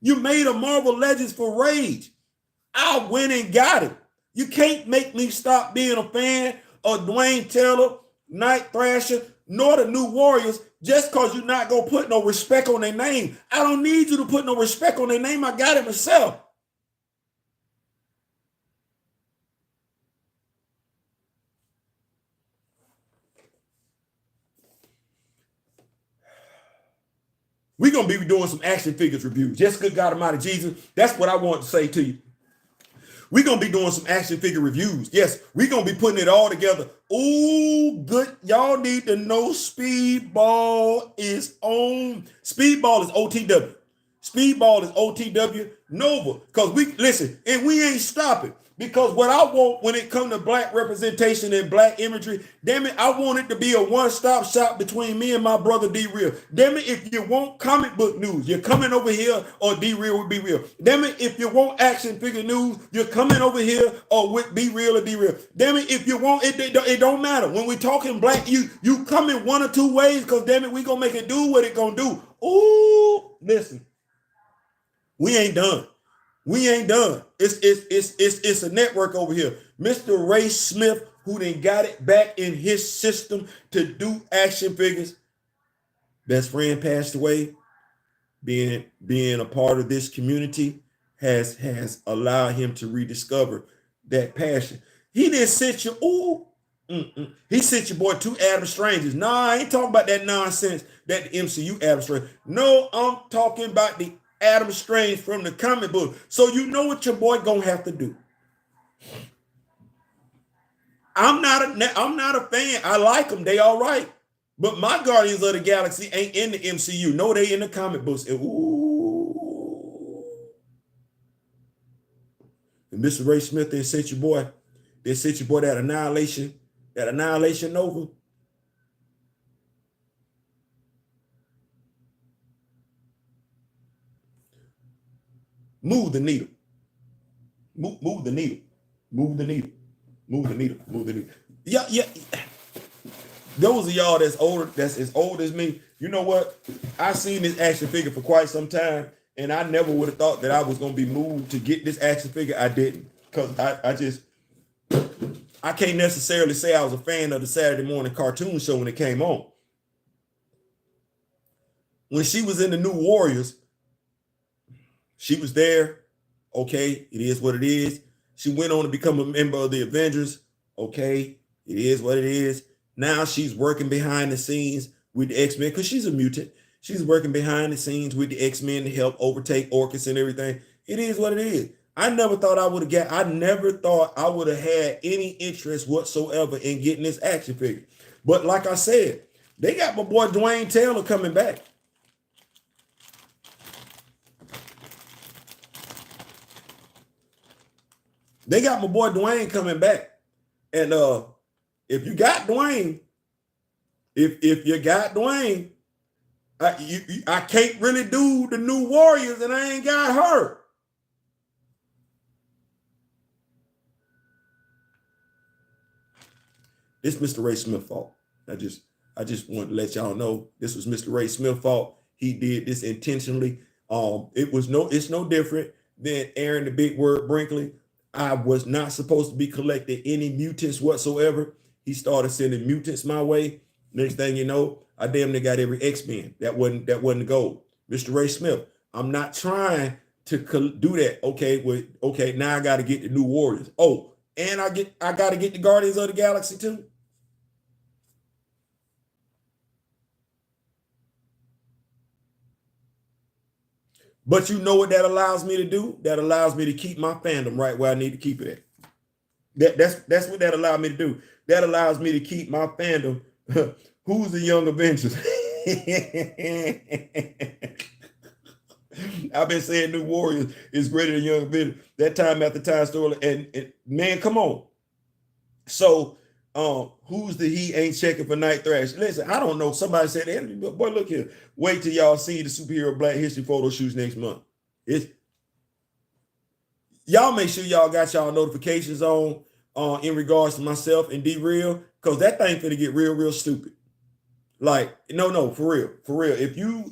You made a Marvel Legends for Rage. I went and got it. You can't make me stop being a fan of Dwayne Taylor, Night Thrasher, nor the New Warriors just because you're not going to put no respect on their name. I don't need you to put no respect on their name. I got it myself. We're going to be doing some action figures reviews. Just good God Almighty Jesus. That's what I want to say to you. We're going to be doing some action figure reviews. Yes, we're going to be putting it all together. Oh, good. Y'all need to know Speedball is on. Speedball is OTW. Speedball is OTW Nova. Because listen, and we ain't stopping. Because what I want when it comes to black representation and black imagery, damn it, I want it to be a one-stop shop between me and my brother D-Real. Damn it, if you want comic book news, you're coming over here or D-Real with B-Real. Damn it, if you want action figure news, you're coming over here or with B-Real or D-Real. Damn it, if you want, it don't matter. When we're talking black, you come in one or two ways because damn it, we gonna make it do what it gonna do. Ooh, listen, we ain't done. We ain't done. It's a network over here. Mr. Ray Smith, who then got it back in his system to do action figures. Best friend passed away. Being a part of this community has allowed him to rediscover that passion. He didn't sent you, he sent your boy two Adam Strangers. Nah, I ain't talking about that nonsense that the MCU Adam Strange. No, I'm talking about the Adam Strange from the comic book. So you know what your boy gonna have to do. I'm not a fan. I like them. They all right. But my Guardians of the Galaxy ain't in the MCU. No, they in the comic books. And, and Mr. Ray Smith, they sent your boy that Annihilation Nova. Move the needle. Move the needle. Move the needle. Move the needle. Move the needle. Yeah. Those of y'all that's as old as me, you know what? I've seen this action figure for quite some time, and I never would have thought that I was going to be moved to get this action figure. I didn't, because I can't necessarily say I was a fan of the Saturday morning cartoon show when it came on. When she was in the New Warriors, she was there. Okay, it is what it is. She went on to become a member of the Avengers. Okay, it is what it is. Now she's working behind the scenes with the X-Men because she's a mutant. She's working behind the scenes with the X-Men to help overtake Orcus and everything. It is what it is. I never thought I would have had any interest whatsoever in getting this action figure. But like I said, they got my boy Dwayne Taylor coming back. They got my boy Dwayne coming back. And if you got Dwayne, I can't really do the New Warriors and I ain't got her. This Mr. Ray Smith fault. I just want to let y'all know this was Mr. Ray Smith fault. He did this intentionally. It's no different than Aaron the Big Word Brinkley. I was not supposed to be collecting any mutants whatsoever. He started sending mutants my way. Next thing you know, I damn near got every X-Men. That wasn't the goal. Mr. Ray Smith, I'm not trying to do that. Okay, now I got to get the new Warriors. Oh, and I got to get the Guardians of the Galaxy too. But you know what that allows me to do? That allows me to keep my fandom right where I need to keep it at. That's what that allowed me to do. That allows me to keep my fandom. Who's the Young Avengers? I've been saying New Warriors is greater than Young Avengers. That time after time story, and man, come on. So, who's the he ain't checking for Night Thrash? Listen, I don't know. Somebody said, boy, look here. Wait till y'all see the superhero Black History photo shoots next month. Y'all make sure y'all got y'all notifications on in regards to myself and D-Real, because that thing finna get real stupid. Like, no, for real. If you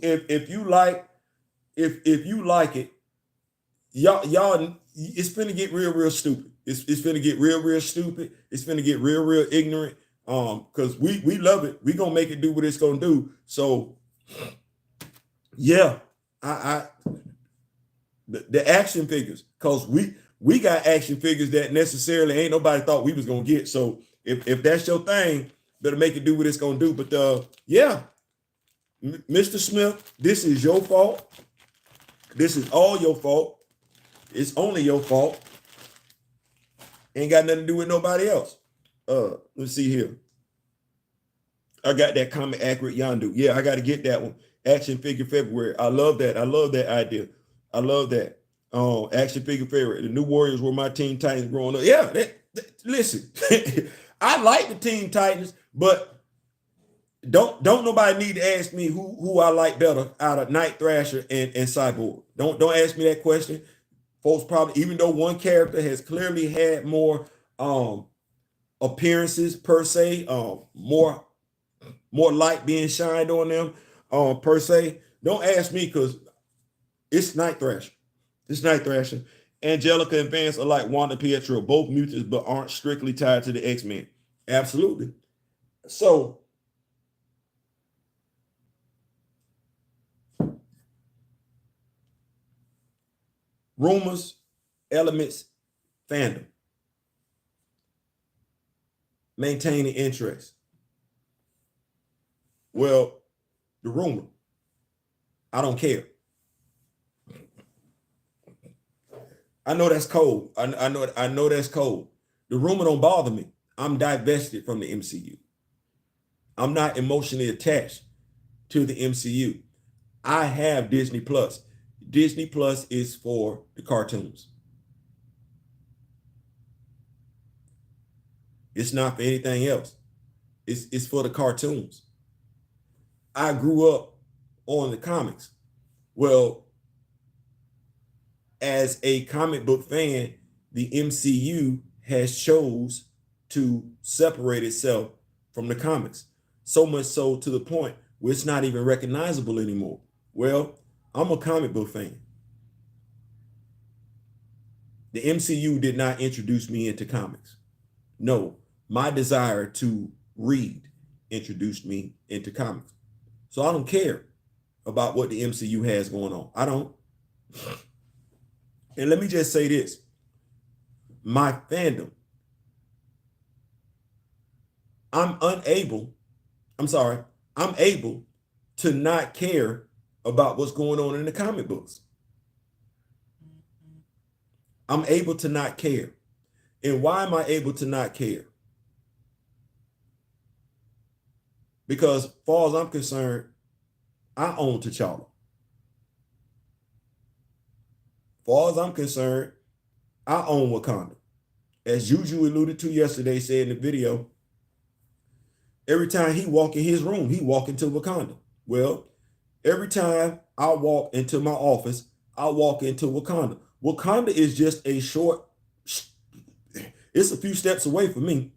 like it, y'all, it's finna get real stupid. It's finna get real stupid. It's finna get real ignorant. Because we love it. We gonna make it do what it's gonna do. So yeah, the action figures, because we got action figures that necessarily ain't nobody thought we was gonna get. So if that's your thing, better make it do what it's gonna do. But yeah, Mr. Smith, this is your fault. This is all your fault. It's only your fault. Ain't got nothing to do with nobody else. Let's see here. I got that Comic Accurate Yondu. Yeah, I got to get that one. Action figure February. I love that. I love that idea. I love that. Action figure February. The New Warriors were my Teen Titans growing up. Yeah, listen. I like the Teen Titans, but don't nobody need to ask me who I like better out of Night Thrasher and Cyborg. Don't ask me that question. Folks probably, even though one character has clearly had more appearances per se, more light being shined on them per se. Don't ask me, because it's Night Thrasher. It's Night Thrasher. Angelica and Vance are like Wanda Pietro, both mutants, but aren't strictly tied to the X-Men. Absolutely. So rumors, elements, fandom. Maintaining interest. Well, the rumor, I don't care. I know that's cold. I know that's cold. The rumor don't bother me. I'm divested from the MCU. I'm not emotionally attached to the MCU. I have Disney Plus. Disney Plus is for the cartoons. It's not for anything else. It's for the cartoons. I grew up on the comics. Well, as a comic book fan, the MCU has chose to separate itself from the comics. So much so to the point where it's not even recognizable anymore. Well, I'm a comic book fan. The MCU did not introduce me into comics. No, my desire to read introduced me into comics. So I don't care about what the MCU has going on. I don't. And let me just say this. My fandom, I'm able to not care about what's going on in the comic books. I'm able to not care. And why am I able to not care? Because as far as I'm concerned, I own T'Challa. As far as I'm concerned, I own Wakanda. As Juju alluded to yesterday, said in the video, every time he walk in his room, he walk into Wakanda. Well, every time I walk into my office, I walk into Wakanda. Wakanda is just it's a few steps away from me.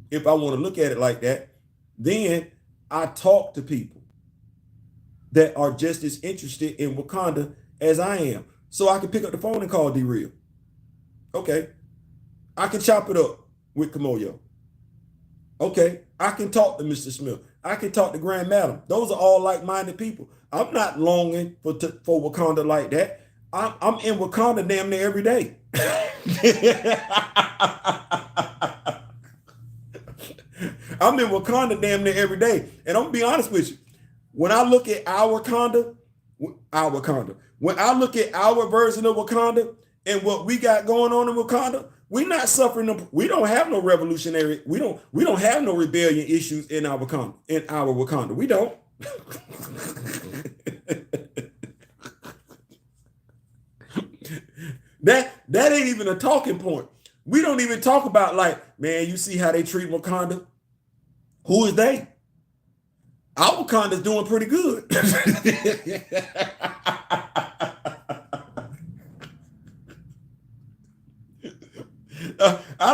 If I want to look at it like that, then I talk to people that are just as interested in Wakanda as I am. So I can pick up the phone and call D-Real. Okay. I can chop it up with Kamoyo. Okay. I can talk to Mr. Smith. I can talk to Grand Madam. Those are all like-minded people. I'm not longing for Wakanda like that. I'm in Wakanda damn near every day. I'm in Wakanda damn near every day. And I'm gonna be honest with you. When I look at our Wakanda, when I look at our version of Wakanda and what we got going on in Wakanda, we're not suffering. We don't have no revolutionary. We don't have no rebellion issues in our Wakanda. In our Wakanda, we don't. That ain't even a talking point. We don't even talk about like, man, you see how they treat Wakanda? Who is they? Our Wakanda's doing pretty good. I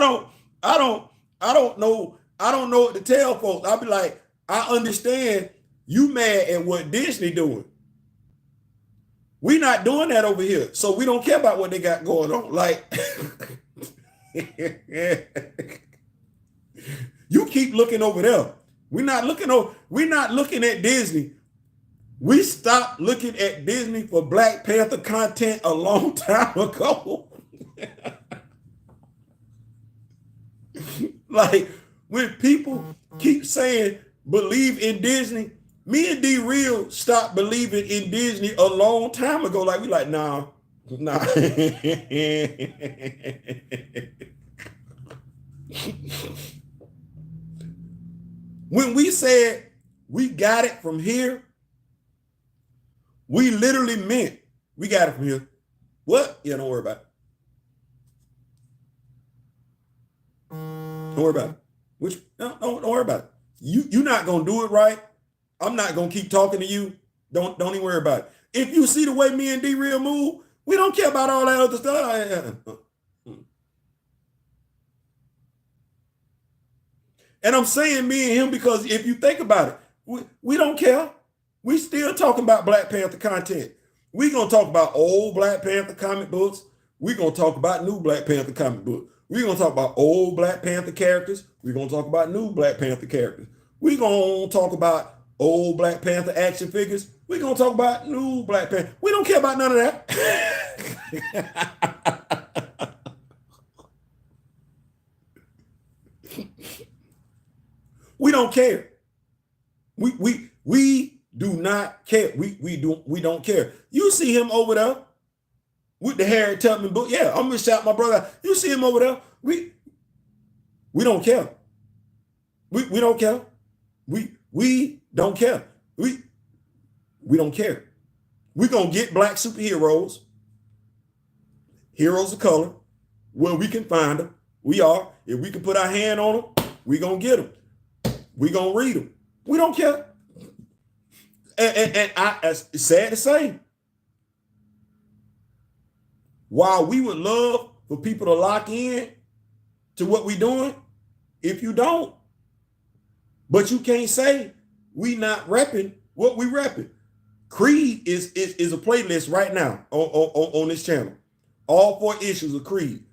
don't know what to tell folks. I'll be like, I understand you mad at what Disney doing. We not doing that over here, so we don't care about what they got going on. Like, you keep looking over there. We're not looking at Disney. We stopped looking at Disney for Black Panther content a long time ago. Like, when people keep saying believe in Disney, me and D Real stopped believing in Disney a long time ago. Like, we like, nah. When we said we got it from here, we literally meant we got it from here. What? Yeah, don't worry about it. Don't worry about it. Don't worry about it. You're not gonna do it right. I'm not gonna keep talking to you. Don't even worry about it. If you see the way me and D Real move, we don't care about all that other stuff. And I'm saying me and him because if you think about it, we don't care. We still talking about Black Panther content. We gonna talk about old Black Panther comic books. We gonna talk about new Black Panther comic books. We're going to talk about old Black Panther characters. We're going to talk about new Black Panther characters. We're going to talk about old Black Panther action figures. We're going to talk about new Black Panther. We don't care about none of that. We don't care. We do not care. We don't care. You see him over there with the Harriet Tubman book. Yeah, I'm gonna shout my brother. You see him over there. We don't care. We don't care. We don't care. We don't care. We're gonna get black superheroes, heroes of color, where we can find them. We are. If we can put our hand on them, we gonna get them. We gonna read them. We don't care. And it's sad to say, while we would love for people to lock in to what we're doing, if you don't, but you can't say we not repping what we repping. Creed is a playlist right now on this channel. All 4 issues of Creed.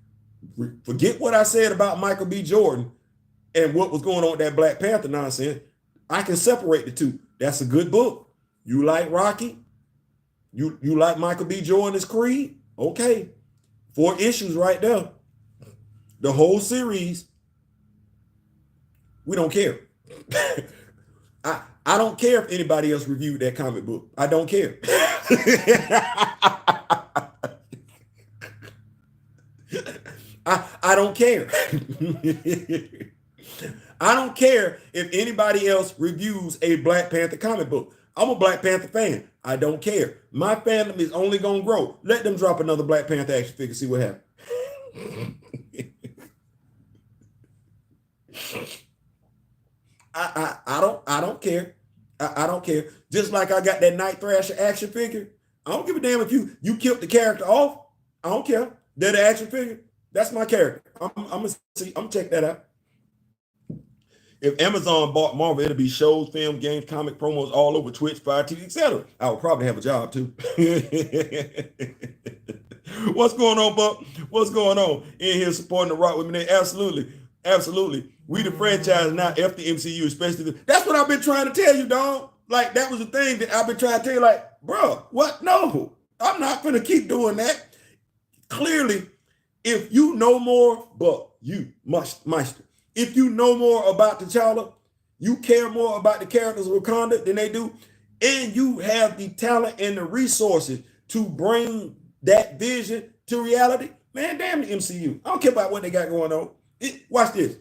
Forget what I said about Michael B. Jordan and what was going on with that Black Panther nonsense. I can separate the two. That's a good book. You like Rocky? You like Michael B. Jordan's Creed? Okay. 4 issues right there. The whole series. We don't care. I don't care if anybody else reviewed that comic book. I don't care. I don't care. I don't care if anybody else reviews a Black Panther comic book. I'm a Black Panther fan. I don't care. My fandom is only going to grow. Let them drop another Black Panther action figure, see what happens. I don't care. I don't care. Just like I got that Night Thrasher action figure. I don't give a damn if you killed the character off. I don't care. They're the action figure. That's my character. I'm gonna check that out. If Amazon bought Marvel, it'll be shows, film, games, comic promos all over Twitch, Fire TV, etc. I would probably have a job too. What's going on, Buck? What's going on in here supporting the Rock with me? Absolutely. Absolutely. We the franchise, not F the MCU, especially. That's what I've been trying to tell you, dog. Like, that was the thing that I've been trying to tell you, like, bro, what? No. I'm not going to keep doing that. Clearly, if you know more, but you must, Meister, if you know more about T'Challa, you care more about the characters of Wakanda than they do, and you have the talent and the resources to bring that vision to reality, man, damn the MCU. I don't care about what they got going on. Watch this.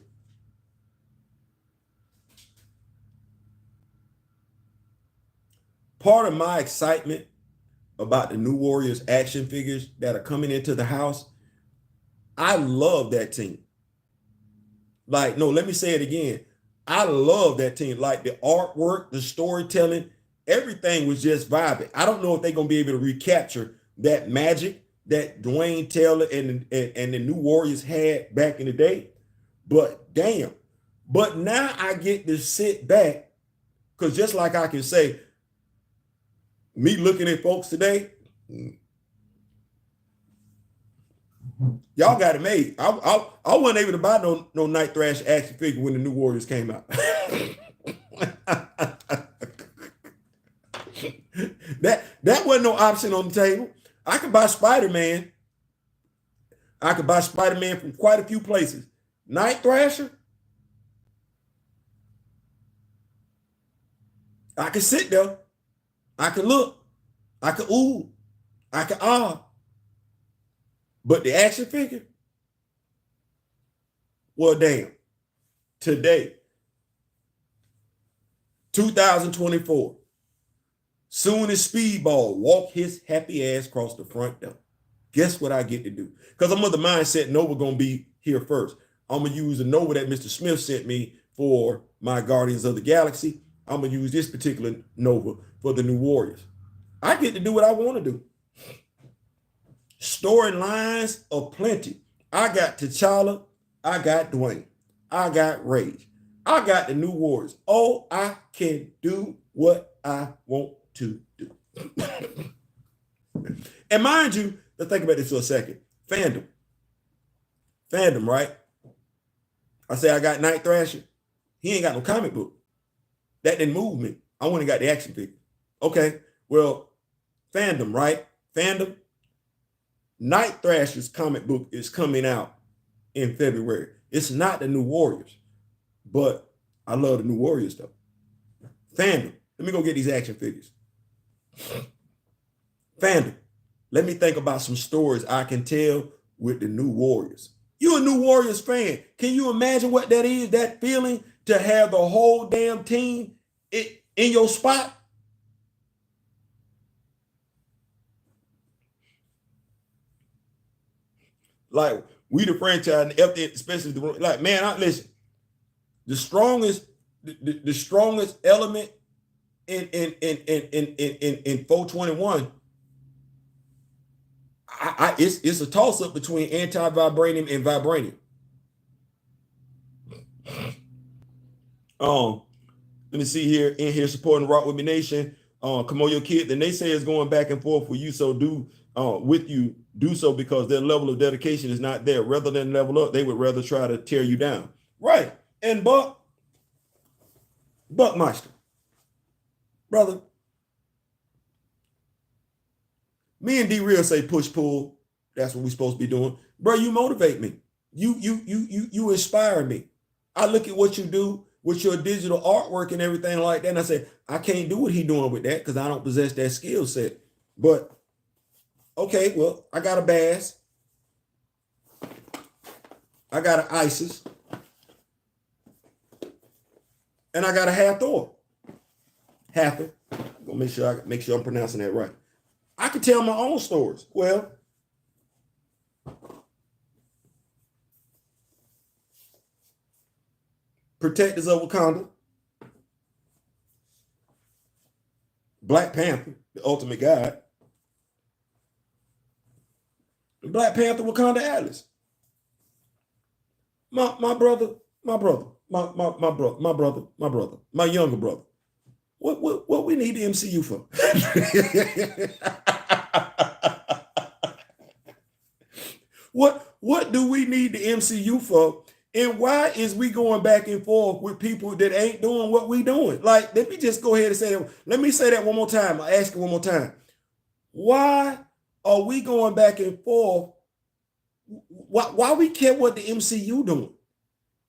Part of my excitement about the New Warriors action figures that are coming into the house, I love that team. Like, no, let me say it again. I love that team. Like the artwork, the storytelling, everything was just vibing. I don't know if they're going to be able to recapture that magic that Dwayne Taylor and the New Warriors had back in the day. But damn. But now I get to sit back, because just like I can say, me looking at folks today, y'all got it made. I wasn't able to buy no Night Thrash action figure when the New Warriors came out. that wasn't no option on the table. I could buy Spider-Man. I could buy Spider-Man from quite a few places. Night Thrasher, I could sit there. I could look. I could ooh. I could ah. But the action figure, well, damn. Today, 2024, soon as Speedball walk his happy ass across the front door, guess what I get to do? Because I'm of the mindset Nova going to be here first. I'm going to use the Nova that Mr. Smith sent me for my Guardians of the Galaxy. I'm going to use this particular Nova for the New Warriors. I get to do what I want to do. Storylines aplenty. I got T'Challa. I got Dwayne. I got Rage. I got the New Warriors. Oh, I can do what I want to do. And mind you, let's think about this for a second. Fandom, right? I say I got Night Thrasher. He ain't got no comic book. That didn't move me. I went and got the action figure. Okay, well, Fandom, right? Fandom. Night Thrasher's comic book is coming out in February. It's not the New Warriors, but I love the New Warriors though. Fandom. Let me go get these action figures. Fandom. Let me think about some stories I can tell with the New Warriors. You're a New Warriors fan. Can you imagine what that is? That feeling to have the whole damn team in your spot? Like, we the franchise, especially the like, man, listen. The strongest element in 421. It's a toss up between anti-vibranium and vibranium. Let me see here in here supporting Rock With Me Nation. Come on, your kid. Then they say it's going back and forth with you, so do so because their level of dedication is not there. Rather than level up, they would rather try to tear you down. Right. And Buckmeister, brother, me and D-Real say push pull. That's what we're supposed to be doing. Bro, you motivate me. You inspire me. I look at what you do with your digital artwork and everything like that, and I say, I can't do what he's doing with that because I don't possess that skill set. But okay, well, I got a Bass. I got an Isis. And I got a Hathor. Hathor. I'm gonna make sure I'm pronouncing that right. I can tell my own stories. Well, Protectors of Wakanda, Black Panther, the ultimate guide, the Black Panther Wakanda Atlas. My brother, my younger brother. What we need the MCU for? What do we need the MCU for? And why is we going back and forth with people that ain't doing what we doing? Like, let me just go ahead and say that. Let me say that one more time. I'll ask you one more time. Why are we going back and forth? Why we care what the MCU doing?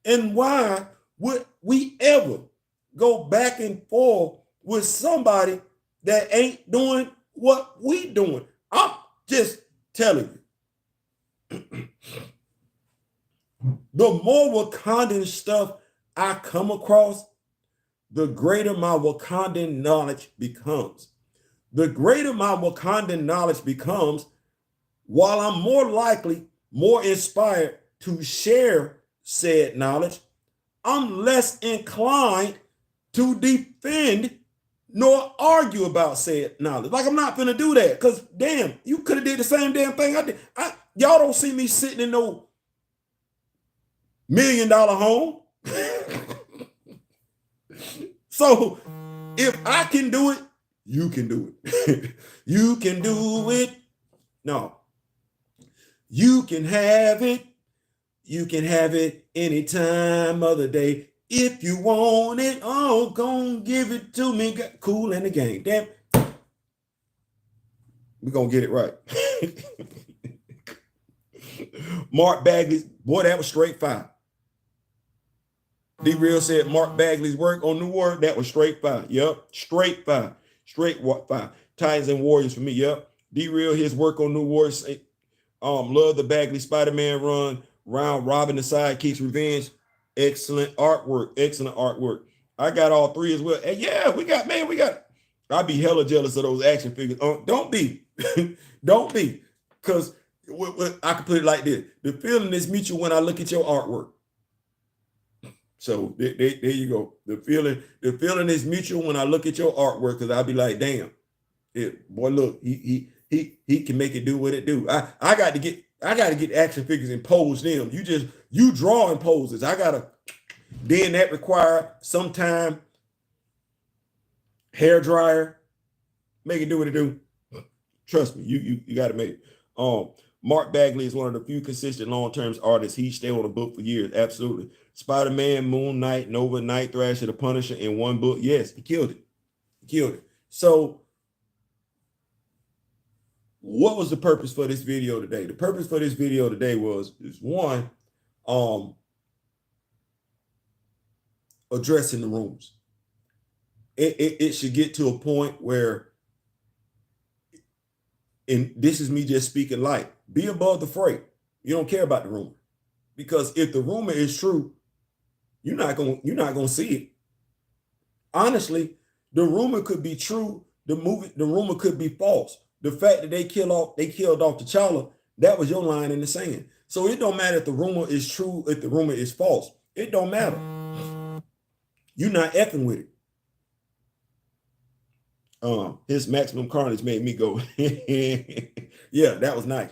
And why would we ever go back and forth with somebody that ain't doing what we doing? I'm just telling you. The more Wakandan stuff I come across, the greater my Wakandan knowledge becomes. The greater my Wakandan knowledge becomes, while I'm more likely, more inspired to share said knowledge, I'm less inclined to defend nor argue about said knowledge. Like, I'm not gonna do that, because damn, you could have did the same damn thing I did. Y'all don't see me sitting in no $1 million home. So if I can do it, you can do it. You can do it. No. You can have it. You can have it any time of the day. If you want it, oh, gonna give it to me. Cool in the game. Damn. We're gonna get it right. Mark Bagley, boy, that was straight fire. D-Real said Mark Bagley's work on New World, that was straight fire. Yep, straight fire. Straight fire. Titans and Warriors for me, yep. D-Real, his work on New Warriors. Love the Bagley Spider-Man run. Round Robin the Sidekicks Revenge. Excellent artwork. Excellent artwork. I got all three as well. And yeah, we got. I'd be hella jealous of those action figures. Don't be. Don't be. Because I can put it like this. The feeling is mutual when I look at your artwork. So there you go. The feeling is mutual when I look at your artwork, because I'll be like, damn, boy, look, he can make it do what it do. I got to get action figures and pose them. You drawing poses. Then that require some time, hair dryer, make it do what it do. Trust me, you got to make it. Mark Bagley is one of the few consistent long-term artists. He stayed on the book for years. Absolutely. Spider-Man, Moon Knight, Nova, Night Thrasher, The Punisher in one book. Yes, he killed it. So what was the purpose for this video today? The purpose for this video today was one, addressing the rooms. It should get to a point where, and this is me just speaking light, be above the fray. You don't care about the rumor, because if the rumor is true, you're not gonna see it. Honestly, the rumor could be true. The rumor could be false. The fact that they killed off T'Challa, that was your line in the sand. So it don't matter if the rumor is true, if the rumor is false. It don't matter. You're not effing with it. His Maximum Carnage made me go, yeah, that was nice.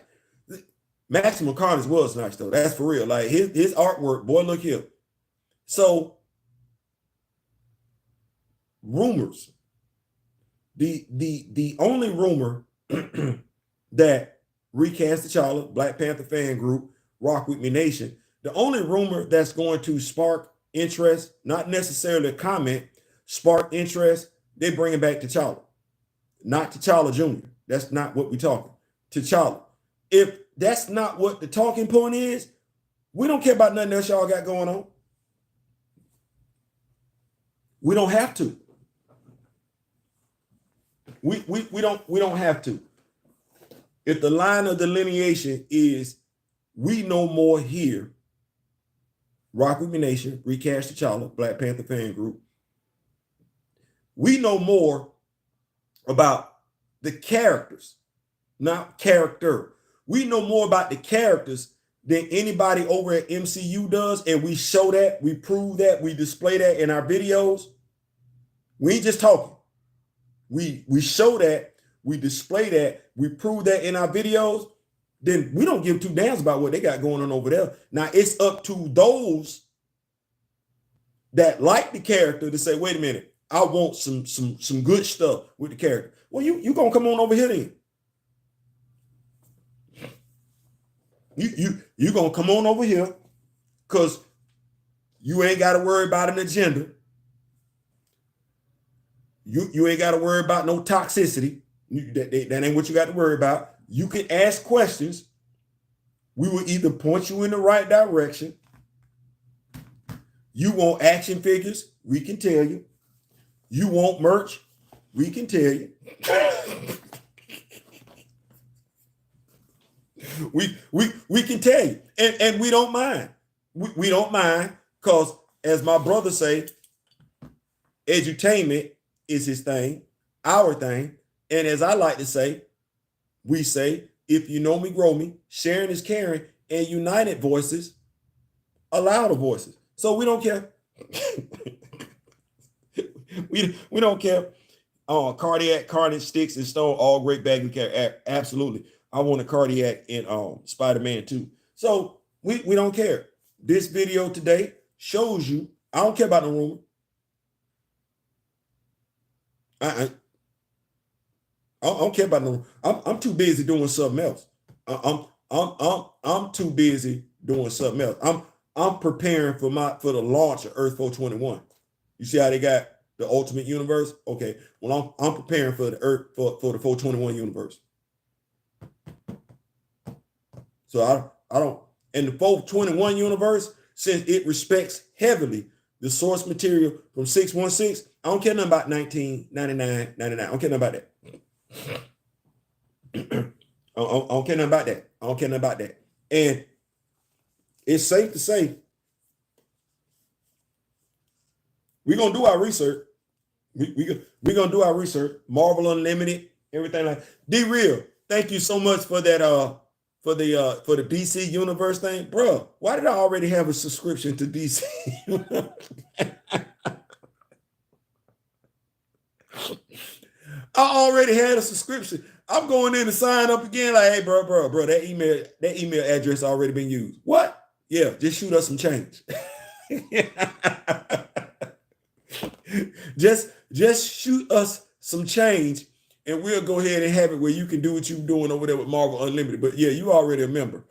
Maximum Carnage was nice though. That's for real. Like his artwork, boy, look here. So rumors. The only rumor that recast T'Challa, Black Panther fan group, Rock With Me Nation, the only rumor that's going to spark interest, not necessarily a comment, spark interest, they bringing back T'Challa. Not T'Challa Jr. That's not what we're talking. T'Challa. If that's not what the talking point is, we don't care about nothing else y'all got going on. We don't have to. We don't have to. If the line of delineation is we know more here, Rock With Me Nation, Recast T'Challa, Black Panther fan group, we know more about the characters, not character. We know more about the characters than anybody over at MCU does, and we show that, we prove that, we display that in our videos. We ain't just talking. We show that, we display that, we prove that in our videos. Then we don't give two damns about what they got going on over there. Now it's up to those that like the character to say, wait a minute, I want some good stuff with the character. Well, you gonna come on over here then. You gonna come on over here because you ain't got to worry about an agenda. You ain't got to worry about no toxicity. That ain't what you got to worry about. You can ask questions. We will either point you in the right direction. You want action figures? We can tell you. You want merch? We can tell you. we can tell you. And we don't mind. We don't mind because, as my brother say, edutainment is his thing, our thing. And as I like to say, we say, if you know me, grow me, sharing is caring, and united voices are louder voices. So we don't care. we don't care. Cardiac, carnage, sticks, and stone, all great bag we carry. Absolutely. I want a cardiac in Spider-Man 2. So we don't care. This video today shows you, I don't care about the rumor. I don't care about no. I'm too busy doing something else. I'm too busy doing something else. I'm preparing for the launch of Earth 421. You see how they got the Ultimate Universe? Okay. Well, I'm preparing for the Earth for the 421 universe. So I don't, in the 421 universe, since it respects heavily the source material from 616, I don't care nothing about 1999, 99. I don't care nothing about that. I don't care nothing about that. I don't care nothing about that. And it's safe to say we're gonna do our research. We're gonna do our research. Marvel Unlimited, everything like D-Real. Thank you so much for that. For the DC Universe thing, bro. Why did I already have a subscription to DC? I already had a subscription. I'm going in to sign up again. Like, hey, bro, that email address already been used. What? Yeah, just shoot us some change. just shoot us some change, and we'll go ahead and have it where you can do what you're doing over there with Marvel Unlimited. But yeah, you already a member.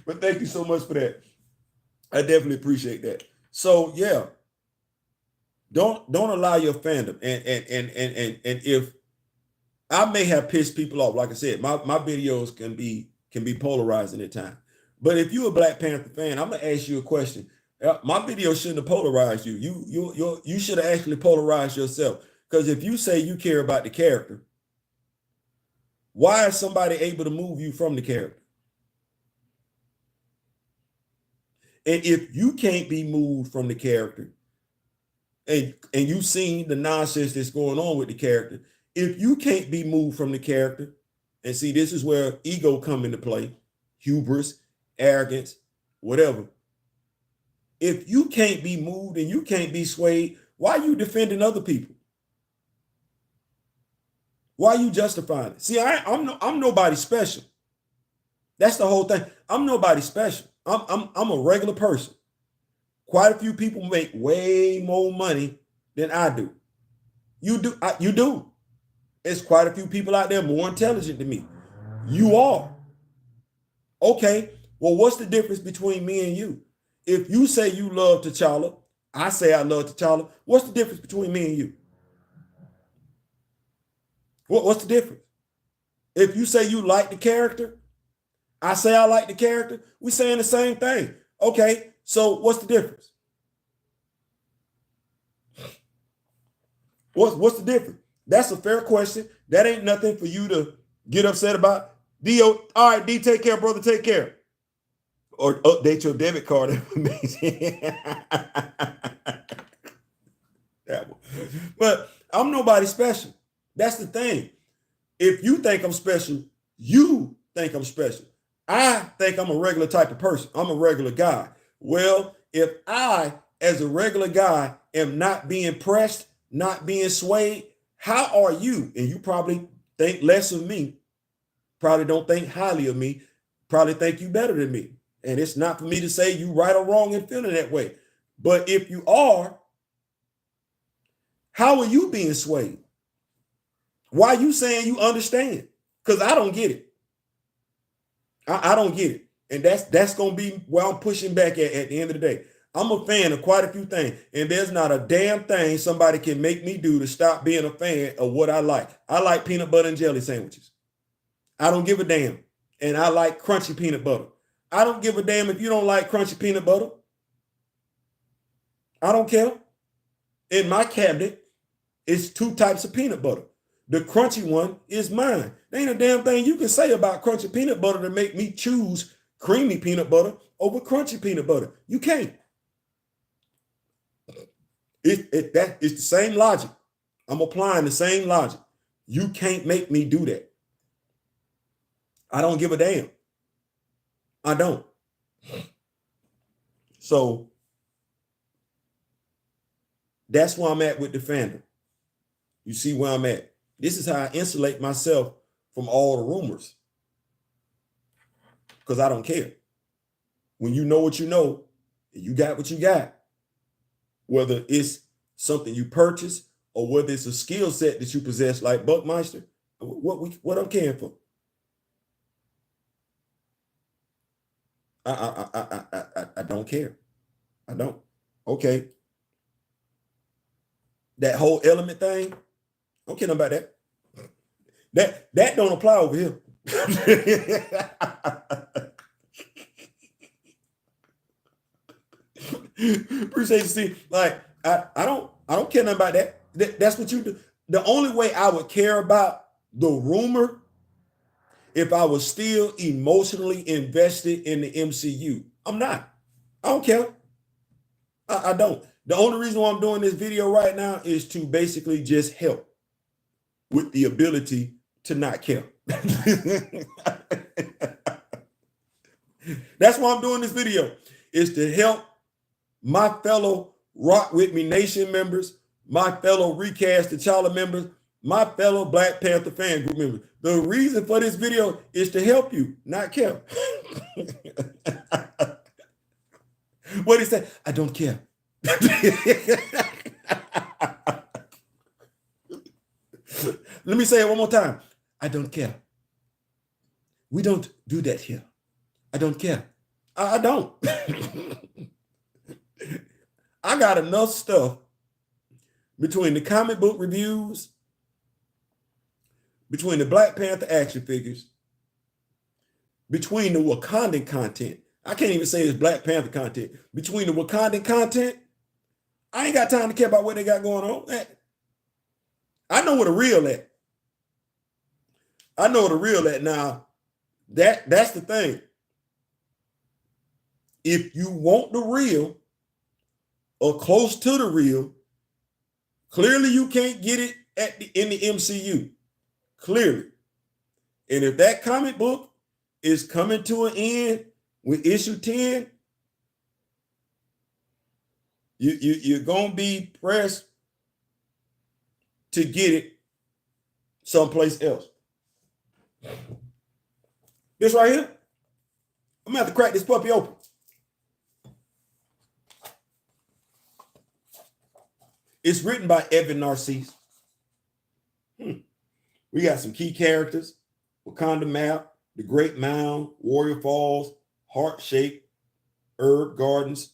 But thank you so much for that. I definitely appreciate that. So yeah, don't allow your fandom and if I may have pissed people off, like I said, my videos can be polarizing at times. But if you're a Black Panther fan, I'm gonna ask you a question. My video shouldn't have polarized you. You should have actually polarized yourself. Because if you say you care about the character, why is somebody able to move you from the character? And if you can't be moved from the character, and you've seen the nonsense that's going on with the character, if you can't be moved from the character, and see, this is where ego come into play, hubris, arrogance, whatever. If you can't be moved and you can't be swayed, why are you defending other people? Why are you justifying it? See, I'm nobody special. That's the whole thing. I'm nobody special. I'm a regular person. Quite a few people make way more money than I do. You do. There's quite a few people out there more intelligent than me. You are. Okay, well, what's the difference between me and you? If you say you love T'Challa, I say I love T'Challa. What's the difference between me and you? What's the difference? If you say you like the character, I say I like the character. We're saying the same thing. Okay, so what's the difference? What's the difference? That's a fair question. That ain't nothing for you to get upset about. D.O., all right, D, take care, brother, take care. Or update your debit card information. But I'm nobody special. That's the thing. If you think I'm special, you think I'm special. I think I'm a regular type of person. I'm a regular guy. Well, if I, as a regular guy, am not being pressed, not being swayed, how are you? And you probably think less of me, probably don't think highly of me, probably think you better than me. And it's not for me to say you right or wrong in feeling that way. But if you are, how are you being swayed? Why are you saying you understand? Because I don't get it. I don't get it. And that's going to be where I'm pushing back at the end of the day. I'm a fan of quite a few things, and there's not a damn thing somebody can make me do to stop being a fan of what I like. I like peanut butter and jelly sandwiches. I don't give a damn. And I like crunchy peanut butter. I don't give a damn if you don't like crunchy peanut butter. I don't care. In my cabinet, it's 2 types of peanut butter. The crunchy one is mine. There ain't a damn thing you can say about crunchy peanut butter to make me choose creamy peanut butter over crunchy peanut butter. You can't. It's the same logic. I'm applying the same logic. You can't make me do that. I don't give a damn. I don't. So that's where I'm at with the fandom. You see where I'm at. This is how I insulate myself from all the rumors. Because I don't care. When you know what you know, you got what you got. Whether it's something you purchase or whether it's a skill set that you possess like Buckmeister, what I'm caring for. I don't care. I don't. Okay. That whole element thing, I don't care about that. That don't apply over here. Appreciate you. See, like I don't care nothing about that. That's what you do. The only way I would care about the rumor if I was still emotionally invested in the MCU. I'm not. I don't care. I don't. The only reason why I'm doing this video right now is to basically just help with the ability to not care. That's why I'm doing this video, is to help my fellow Rock With Me Nation members, my fellow Recast T'Challa members, my fellow Black Panther fan group members. The reason for this video is to help you, not care. What did he say? I don't care. Let me say it one more time. I don't care. We don't do that here. I don't care. I don't. I got enough stuff between the comic book reviews, between the Black Panther action figures, between the Wakandan content. I can't even say it's Black Panther content. Between the Wakandan content, I ain't got time to care about what they got going on. I know where the real at. I know where the real at. Now, that's the thing. If you want the real or close to the real, clearly you can't get it in the MCU. Clearly. And if that comic book is coming to an end with issue 10, you're going to be pressed to get it someplace else. This right here, I'm going to have to crack this puppy open. It's written by Evan Narcisse. We got some key characters: Wakanda Map, The Great Mound, Warrior Falls, Heart Shape, Herb Gardens.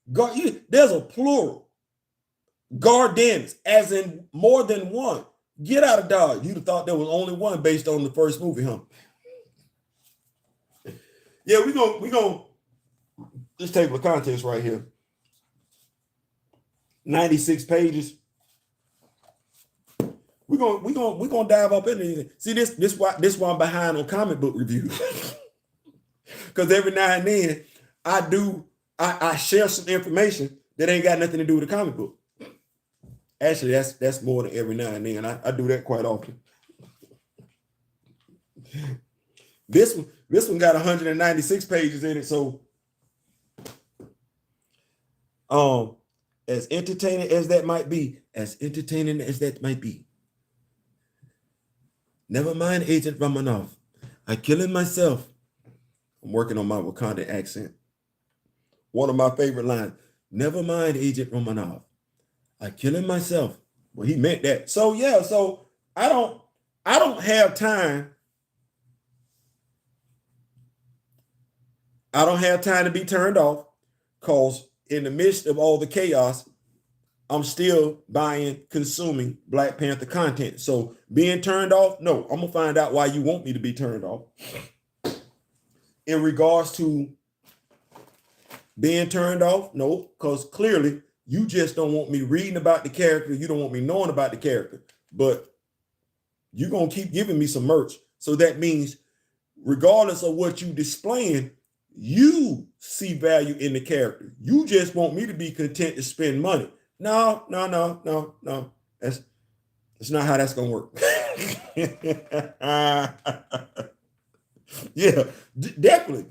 There's a plural. Gardens, as in more than one. Get out of Dodge. You'd have thought there was only one based on the first movie, huh? Yeah, we gonna this table of contents right here. 96 pages. We're gonna dive up into it. See, this why I'm behind on comic book reviews. Because every now and then I share some information that ain't got nothing to do with the comic book. Actually, that's more than every now and then. I do that quite often. This one got 196 pages in it. So as entertaining as that might be, never mind, Agent Romanoff. I killing myself. I'm working on my Wakanda accent. One of my favorite lines. Never mind, Agent Romanoff. I killing myself. Well, he meant that. So yeah, so I don't have time. I don't have time to be turned off. Because in the midst of all the chaos, I'm still buying, consuming Black Panther content. So being turned off, no, I'm gonna find out why you want me to be turned off. In regards to being turned off, no, because clearly you just don't want me reading about the character. You don't want me knowing about the character, but you're gonna keep giving me some merch. So that means, regardless of what you displaying, you see value in the character. You just want me to be content to spend money. No. That's not how that's gonna work. Yeah, definitely.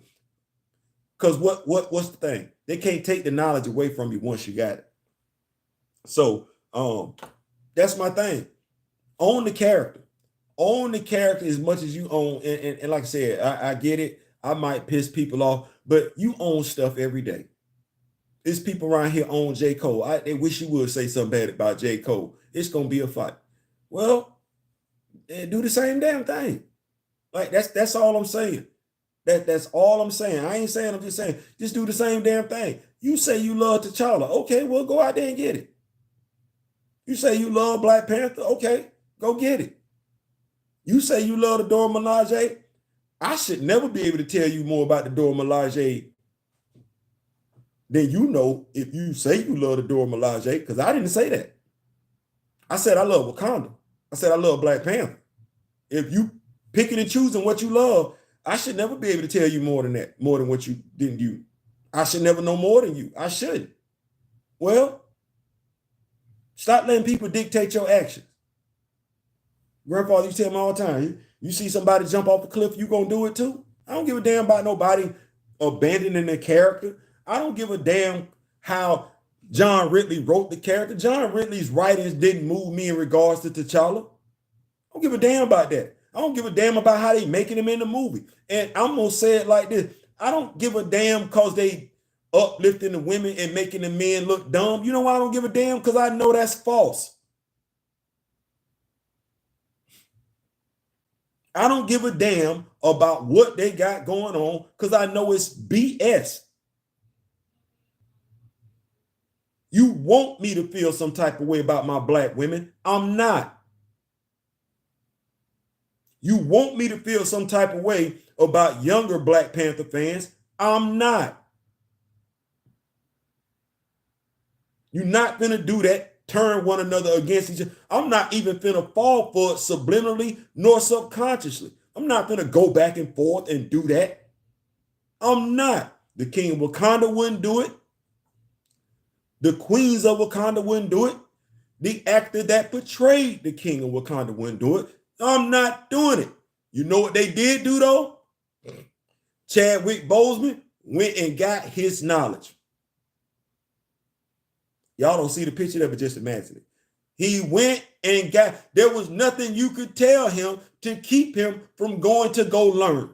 Because what's the thing? They can't take the knowledge away from you once you got it. So that's my thing. Own the character. Own the character as much as you own. And like I said, I get it. I might piss people off, but you own stuff every day. There's people around here own J. Cole. They wish you would say something bad about J. Cole. It's gonna be a fight. Well, do the same damn thing. Like that's all I'm saying. That's all I'm saying. I ain't saying, I'm just saying, just do the same damn thing. You say you love T'Challa. Okay, well, go out there and get it. You say you love Black Panther. Okay, go get it. You say you love the Dora Milaje. I should never be able to tell you more about the Dora Milaje than you know if you say you love the Dora Milaje, because I didn't say that. I said I love Wakanda. I said I love Black Panther. If you picking and choosing what you love, I should never be able to tell you more than that, more than what you didn't you. I should never know more than you. I shouldn't. Well, stop letting people dictate your actions. Grandfather, you tell me all the time, you see somebody jump off the cliff, you gonna do it too? I don't give a damn about nobody abandoning their character. I don't give a damn how John Ridley wrote the character. John Ridley's writings didn't move me in regards to T'Challa. I don't give a damn about that. I don't give a damn about how they making him in the movie. And I'm gonna say it like this. I don't give a damn because they uplifting the women and making the men look dumb. You know why I don't give a damn? Because I know that's false. I don't give a damn about what they got going on because I know it's BS. You want me to feel some type of way about my Black women. I'm not. You want me to feel some type of way about younger Black Panther fans. I'm not. You're not gonna do that, turn one another against each other. I'm not even finna fall for it subliminally nor subconsciously. I'm not gonna go back and forth and do that. I'm not. The King of Wakanda wouldn't do it. The Queens of Wakanda wouldn't do it. The actor that portrayed the King of Wakanda wouldn't do it. I'm not doing it. You know what they did do though? Chadwick Boseman went and got his knowledge. Y'all don't see the picture there, but just imagine it. He went and there was nothing you could tell him to keep him from going to go learn.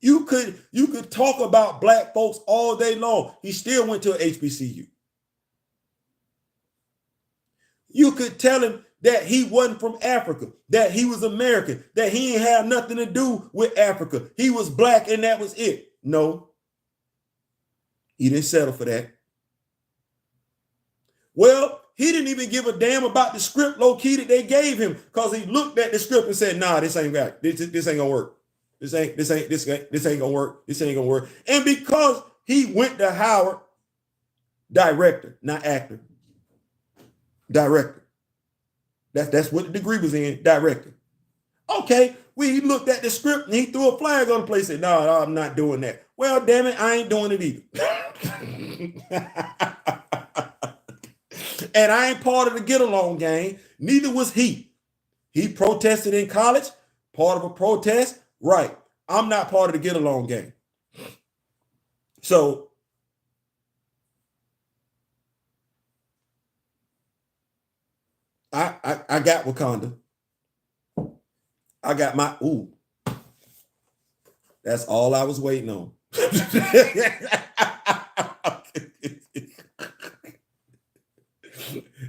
You could talk about Black folks all day long. He still went to an HBCU. You could tell him that he wasn't from Africa, that he was American, that he ain't have nothing to do with Africa. He was Black and that was it. No, he didn't settle for that. Well, he didn't even give a damn about the script low key that they gave him because he looked at the script and said, nah, this ain't right. This ain't gonna work. This ain't gonna work. This ain't gonna work. And because he went to Howard, director, not actor, director. That's what the degree was in, director. Okay, he looked at the script and he threw a flag on the place and said, no, I'm not doing that. Well, damn it, I ain't doing it either. And I ain't part of the get along gang. Neither was he. He protested in college, part of a protest. Right. I'm not part of the get along gang. So I got Wakanda. I got my that's all I was waiting on.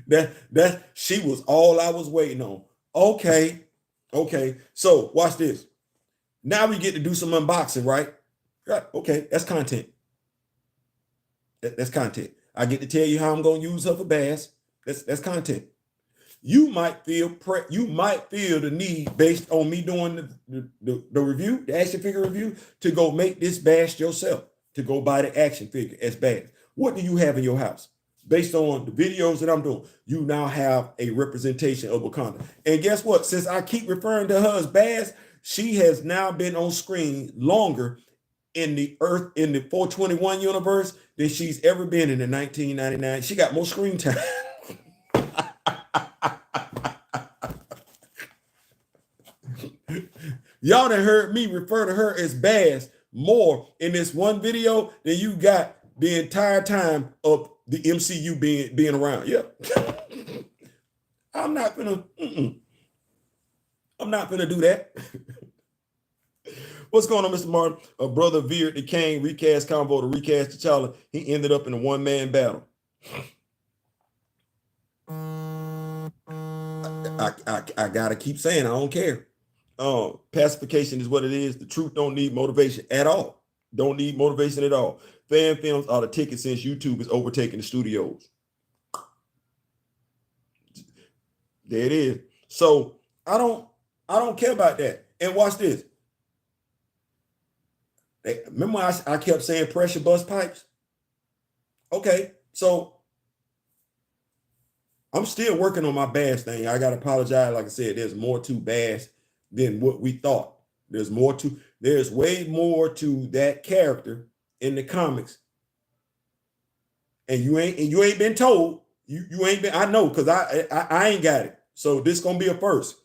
that she was all I was waiting on. Okay. So watch this. Now we get to do some unboxing, right? Right. Okay, that's content. That's content. I get to tell you how I'm gonna use her for bass. That's content. You might feel the need based on me doing the review, the action figure review, to go make this bass yourself, to go buy the action figure as bass. What do you have in your house? Based on the videos that I'm doing, you now have a representation of Wakanda. And guess what? Since I keep referring to her as bass, she has now been on screen longer in the 421 universe than she's ever been in the 1999. She got more screen time. Y'all done heard me refer to her as Bass more in this one video than you got the entire time of the MCU being around. Yep. I'm not gonna do that. What's going on, Mr. Martin? A brother veered the Kane recast combo to recast T'Challa. He ended up in a one-man battle. I gotta keep saying I don't care. Pacification is what it is. The truth don't need motivation at all. Don't need motivation at all. Fan films are the ticket since YouTube is overtaking the studios. There it is. So I don't care about that. And watch this. Remember I kept saying pressure bust pipes? Okay, so I'm still working on my bass thing. I gotta apologize. Like I said, there's more to bass than what we thought. There's way more to that character in the comics. And you ain't been told. You ain't been, I know, because I ain't got it. So this gonna be a first.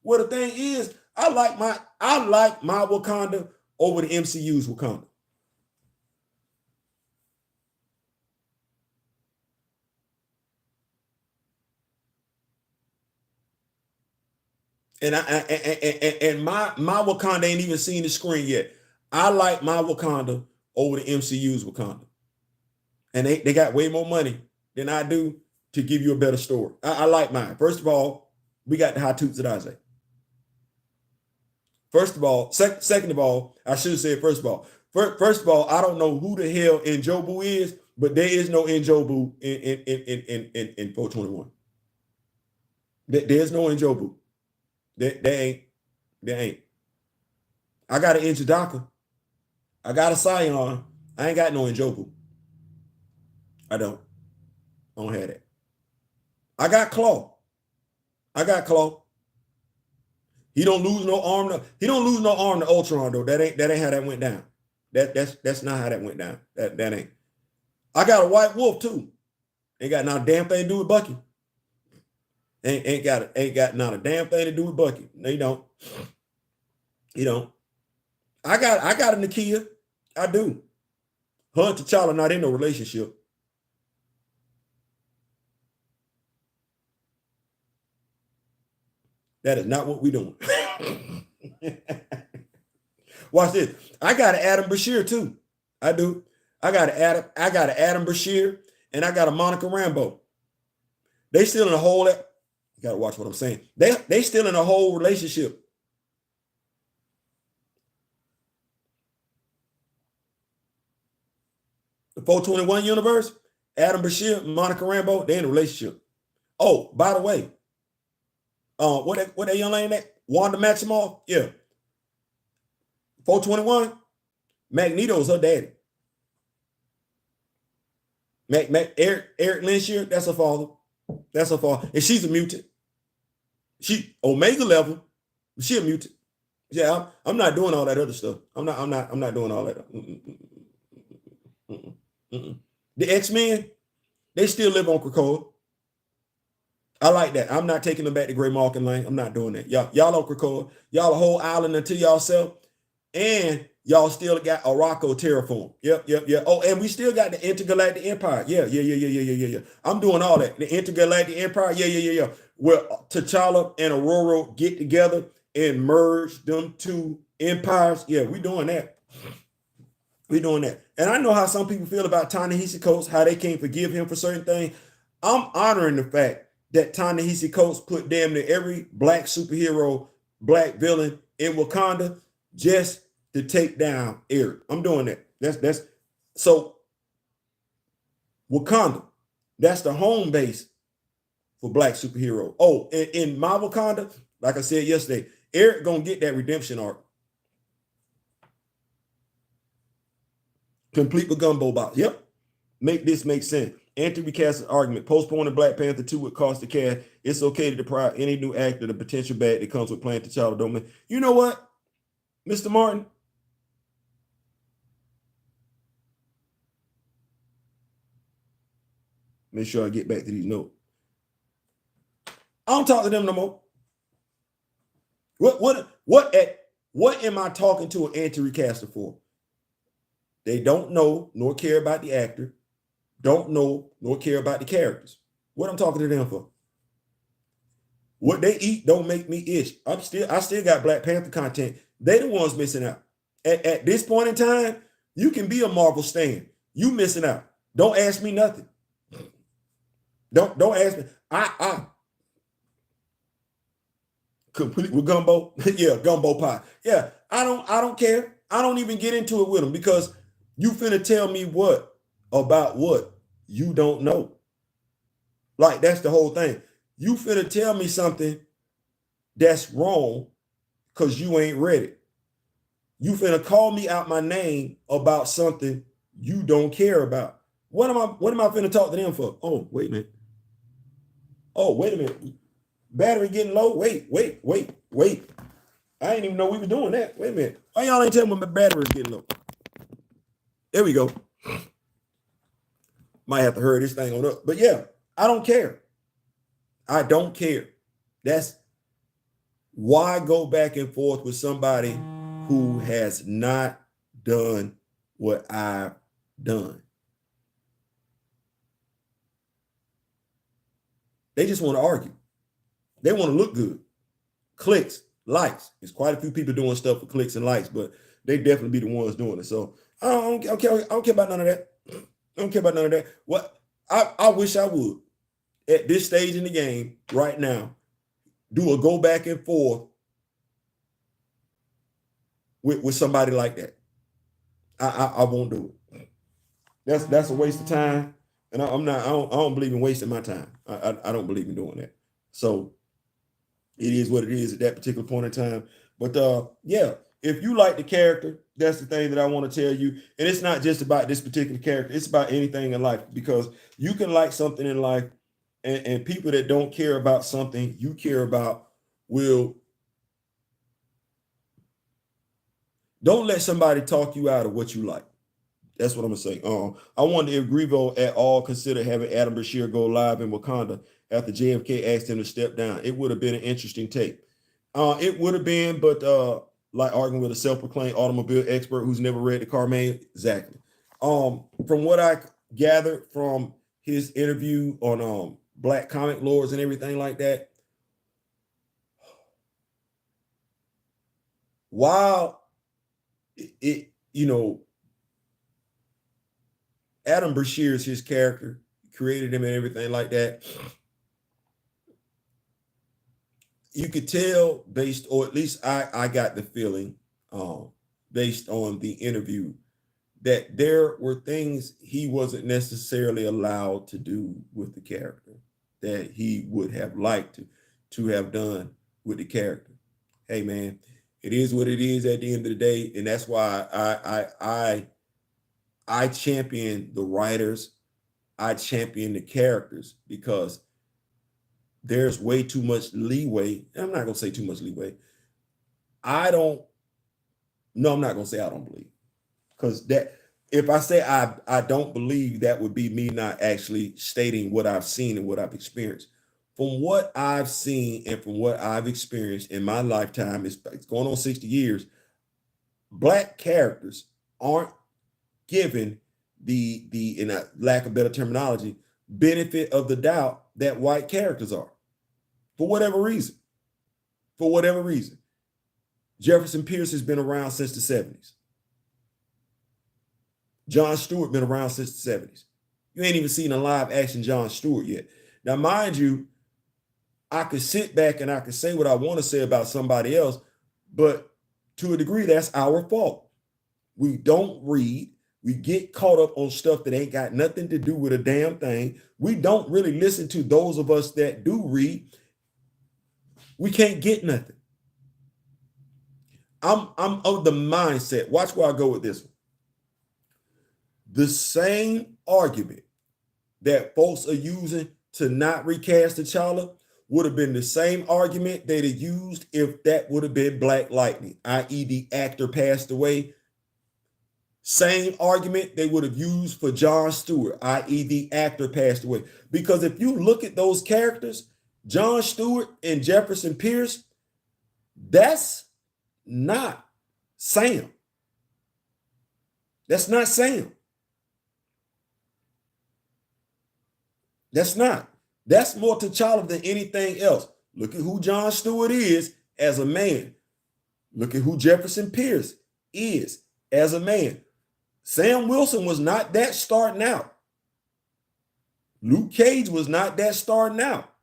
Well, the thing is, I like my Wakanda over the MCU's Wakanda. And my Wakanda ain't even seen the screen yet. I like my Wakanda over the MCU's Wakanda. And they got way more money than I do to give you a better story. I like mine. First of all, we got the high toots that I say. First of all, second of all, I should have said first of all. First of all, I don't know who the hell Njobu is, but there is no Njobu in 421. There's no Njobu. There ain't. I got an Njidaka. I got a Scion. I ain't got no Njobu. I don't have that. I got Claw. He don't lose no arm to Ultron though. That ain't how that went down. That's not how that went down. That ain't. I got a White Wolf too. Ain't got not a damn thing to do with Bucky. Ain't got not a damn thing to do with Bucky. No, you don't. You don't. I got a Nakia. I do. Her and T'Challa not in no relationship. That is not what we doing. Watch this. I got an Adam Bashir too. I do. I got an Adam Bashir, and I got a Monica Rambeau. They still in a whole. You gotta watch what I'm saying. They still in a whole relationship. The 421 universe, Adam Bashir, Monica Rambeau, they in a relationship. Oh, by the way, what that young lady at? Wanda Maximoff? Yeah. 421, Magneto's her daddy. Eric Lenshier, that's her father. That's her father. And she's a mutant. She Omega level, she a mutant. Yeah, I'm not doing all that other stuff. I'm not doing all that. The X-Men, they still live on Krakoa. I like that. I'm not taking them back to Grey Malkin Lane. I'm not doing that. Y'all on Krakoa. Y'all a whole island unto yourself. And y'all still got Araco terraform. Yep. Oh, and we still got the Intergalactic Empire. Yeah. I'm doing all that. The Intergalactic Empire. Yeah. Where T'Challa and Aurora get together and merge them two empires. Yeah, we doing that. We doing that. And I know how some people feel about Ta-Nehisi Coates, how they can't forgive him for certain things. I'm honoring the fact that Ta-Nehisi Coates put damn near every black superhero, black villain in Wakanda just to take down Eric. I'm doing that. That's so Wakanda. That's the home base for black superhero. Oh, in my Wakanda, like I said yesterday, Eric gonna get that redemption arc. Complete with Gumbo Box. Yep. Make this make sense. Anthony Cass's argument. Postponing Black Panther 2 would cost the cast. It's okay to deprive any new actor of the potential bad that comes with playing T'Challa. Don't make. You know what, Mr. Martin? Make sure I get back to these notes. I don't talk to them no more. What am I talking to an anti-recaster for? They don't know nor care about the actor, don't know nor care about the characters. What I'm talking to them for? What they eat don't make me itch. I still got Black Panther content. They the ones missing out. At this point in time, you can be a Marvel stan. You missing out. Don't ask me nothing. Don't ask me. I complete with gumbo. Yeah, gumbo pie. Yeah, I don't care. I don't even get into it with them because you finna tell me what about what you don't know. Like that's the whole thing. You finna tell me something that's wrong because you ain't read it. You finna call me out my name about something you don't care about. What am I finna talk to them for? Oh, wait a minute. Oh, wait a minute. Battery getting low. Wait. I didn't even know we were doing that. Wait a minute. Why y'all ain't telling me my battery is getting low? There we go. Might have to hurry this thing on up. But yeah, I don't care. I don't care. That's why go back and forth with somebody who has not done what I've done. They just want to argue. They want to look good. Clicks, likes. There's quite a few people doing stuff for clicks and likes, but they definitely be the ones doing it. So I don't care about none of that. I don't care about none of that. What I wish I would at this stage in the game right now do a go back and forth with somebody like that. I won't do it. That's a waste of time, and I don't believe in wasting my time. I don't believe in doing that. So it is what it is at that particular point in time. But yeah, if you like the character, that's the thing that I want to tell you. And it's not just about this particular character, it's about anything in life, because you can like something in life, and people that don't care about something you care about will. Don't let somebody talk you out of what you like. That's what I'm gonna say. I wonder if Grivo at all considered having Adam Bashir go live in Wakanda after JFK asked him to step down. It would have been an interesting take. It would have been, but like arguing with a self-proclaimed automobile expert who's never read the car manual. Exactly. From what I gathered from his interview on Black Comic Lords and everything like that, while it Adam Bashir is his character, created him and everything like that. You could tell based, or at least I got the feeling based on the interview, that there were things he wasn't necessarily allowed to do with the character that he would have liked to have done with the character. Hey man, it is what it is at the end of the day, and that's why I champion the writers, I champion the characters, because there's way too much leeway. I'm not gonna say too much leeway. I'm not gonna say I don't believe, because that if I say I don't believe, that would be me not actually stating what I've seen and what I've experienced. From what I've seen and from what I've experienced in my lifetime, it's going on 60 years. Black characters aren't given the in a lack of better terminology, benefit of the doubt that white characters are, for whatever reason. For whatever reason. Jefferson Pierce has been around since the 70s. John Stewart been around since the 70s. You ain't even seen a live action John Stewart yet. Now, mind you, I could sit back and I could say what I want to say about somebody else, but To a degree, that's our fault. We don't read. We get caught up on stuff that ain't got nothing to do with a damn thing. We don't really listen to those of us that do read. We can't get nothing. I'm of the mindset. Watch where I go with this one. The same argument that folks are using to not recast T'Challa would have been the same argument they'd have used if that would have been Black Lightning, i.e., the actor passed away. Same argument they would have used for Jon Stewart, i.e., the actor passed away. Because if you look at those characters, Jon Stewart and Jefferson Pierce, that's not Sam. That's not Sam. That's not. That's more T'Challa than anything else. Look at who Jon Stewart is as a man. Look at who Jefferson Pierce is as a man. Sam Wilson was not that starting out. Luke Cage was not that starting out.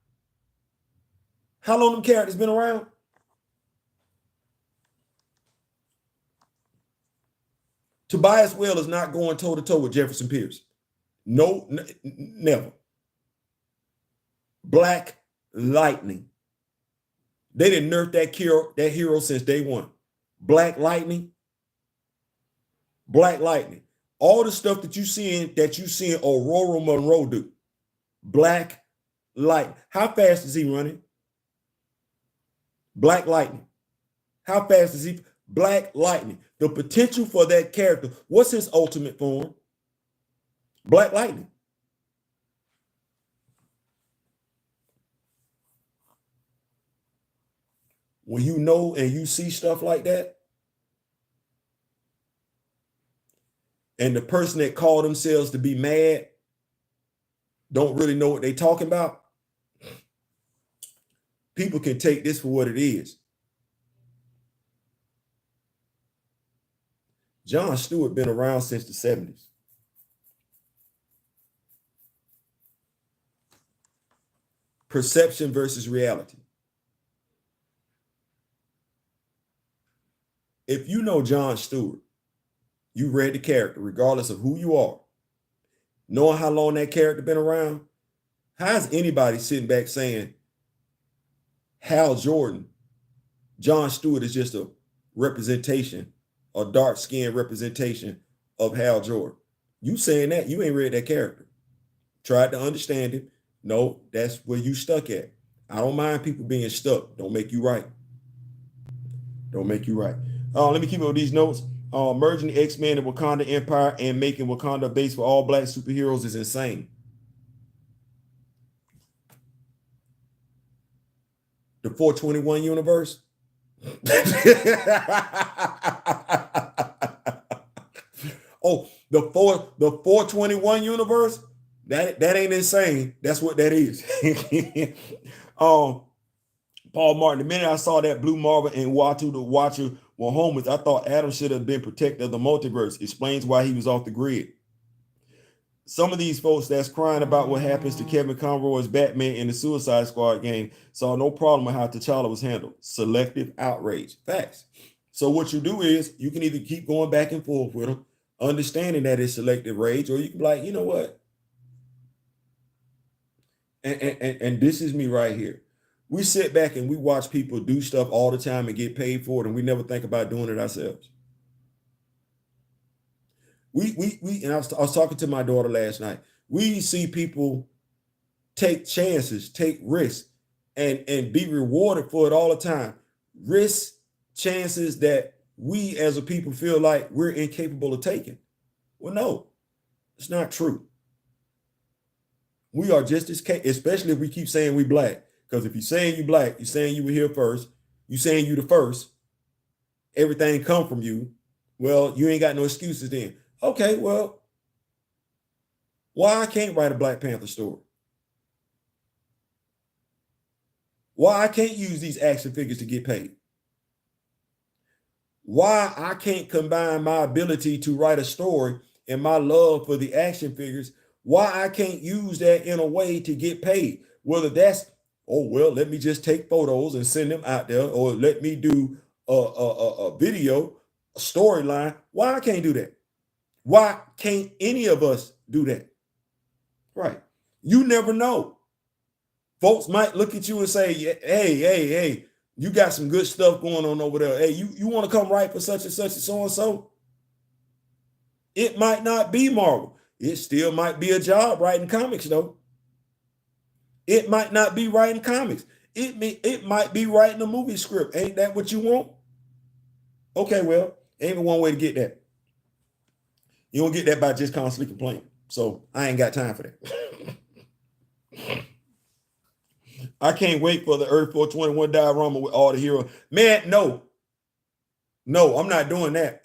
How long them characters been around? Tobias Whale is not going toe-to-toe with Jefferson Pierce. No, never. Black Lightning. They didn't nerf that hero since day one. Black Lightning. Black Lightning. All the stuff that you seeing Aurora Monroe do. Black Lightning. How fast is he running? Black Lightning. How fast is he? Black Lightning. The potential for that character. What's his ultimate form? Black Lightning. When you know and you see stuff like that, and the person that called themselves to be mad don't really know what they're talking about, people can take this for what it is. Jon Stewart been around since the 70s. Perception versus reality. If you know Jon Stewart, you read the character, regardless of who you are, knowing how long that character been around, how's anybody sitting back saying Hal Jordan, Jon Stewart is just a representation, a dark-skinned representation of Hal Jordan? You saying that, you ain't read that character. Tried to understand it. No, that's where you stuck at. I don't mind people being stuck. Don't make you right. Don't make you right. Let me keep up with these notes. Merging the X-Men and Wakanda Empire and making Wakanda a base for all black superheroes is insane. The 421 universe. Oh, the 421 universe. That ain't insane. That's what that is. Paul Martin. The minute I saw that Blue Marvel and Watu the Watcher were homeless, I thought Adam should have been protected of the multiverse. Explains why he was off the grid. Some of these folks that's crying about what happens to Kevin Conroy's Batman in the Suicide Squad game saw no problem with how T'Challa was handled. Selective outrage. Facts. So what you do is you can either keep going back and forth with them, understanding that it's selective rage, or you can be like, you know what? And this is me right here. We sit back and we watch people do stuff all the time and get paid for it, and we never think about doing it ourselves. And I was talking to my daughter last night. We see people take chances, take risks, and be rewarded for it all the time. Risks, chances that we as a people feel like we're incapable of taking. Well, no, it's not true. We are just as capable, especially if we keep saying we black. Because if you're saying you black, you're saying you were here first, you're saying you the first, everything come from you. Well, you ain't got no excuses then. Okay, well, why I can't write a Black Panther story? Why I can't use these action figures to get paid? Why I can't combine my ability to write a story and my love for the action figures, why I can't use that in a way to get paid? Whether that's, oh, well, let me just take photos and send them out there, or let me do a video, a storyline. Why I can't do that? Why can't any of us do that? Right. You never know. Folks might look at you and say, hey, you got some good stuff going on over there. Hey, you want to come write for such and such and so and so? It might not be Marvel. It still might be a job writing comics, though. It might not be writing comics. It might be writing a movie script. Ain't that what you want? Okay, well, ain't one way to get that. You don't get that by just constantly complaining. So I ain't got time for that. I can't wait for the Earth 421 diorama with all the heroes. Man, no, I'm not doing that.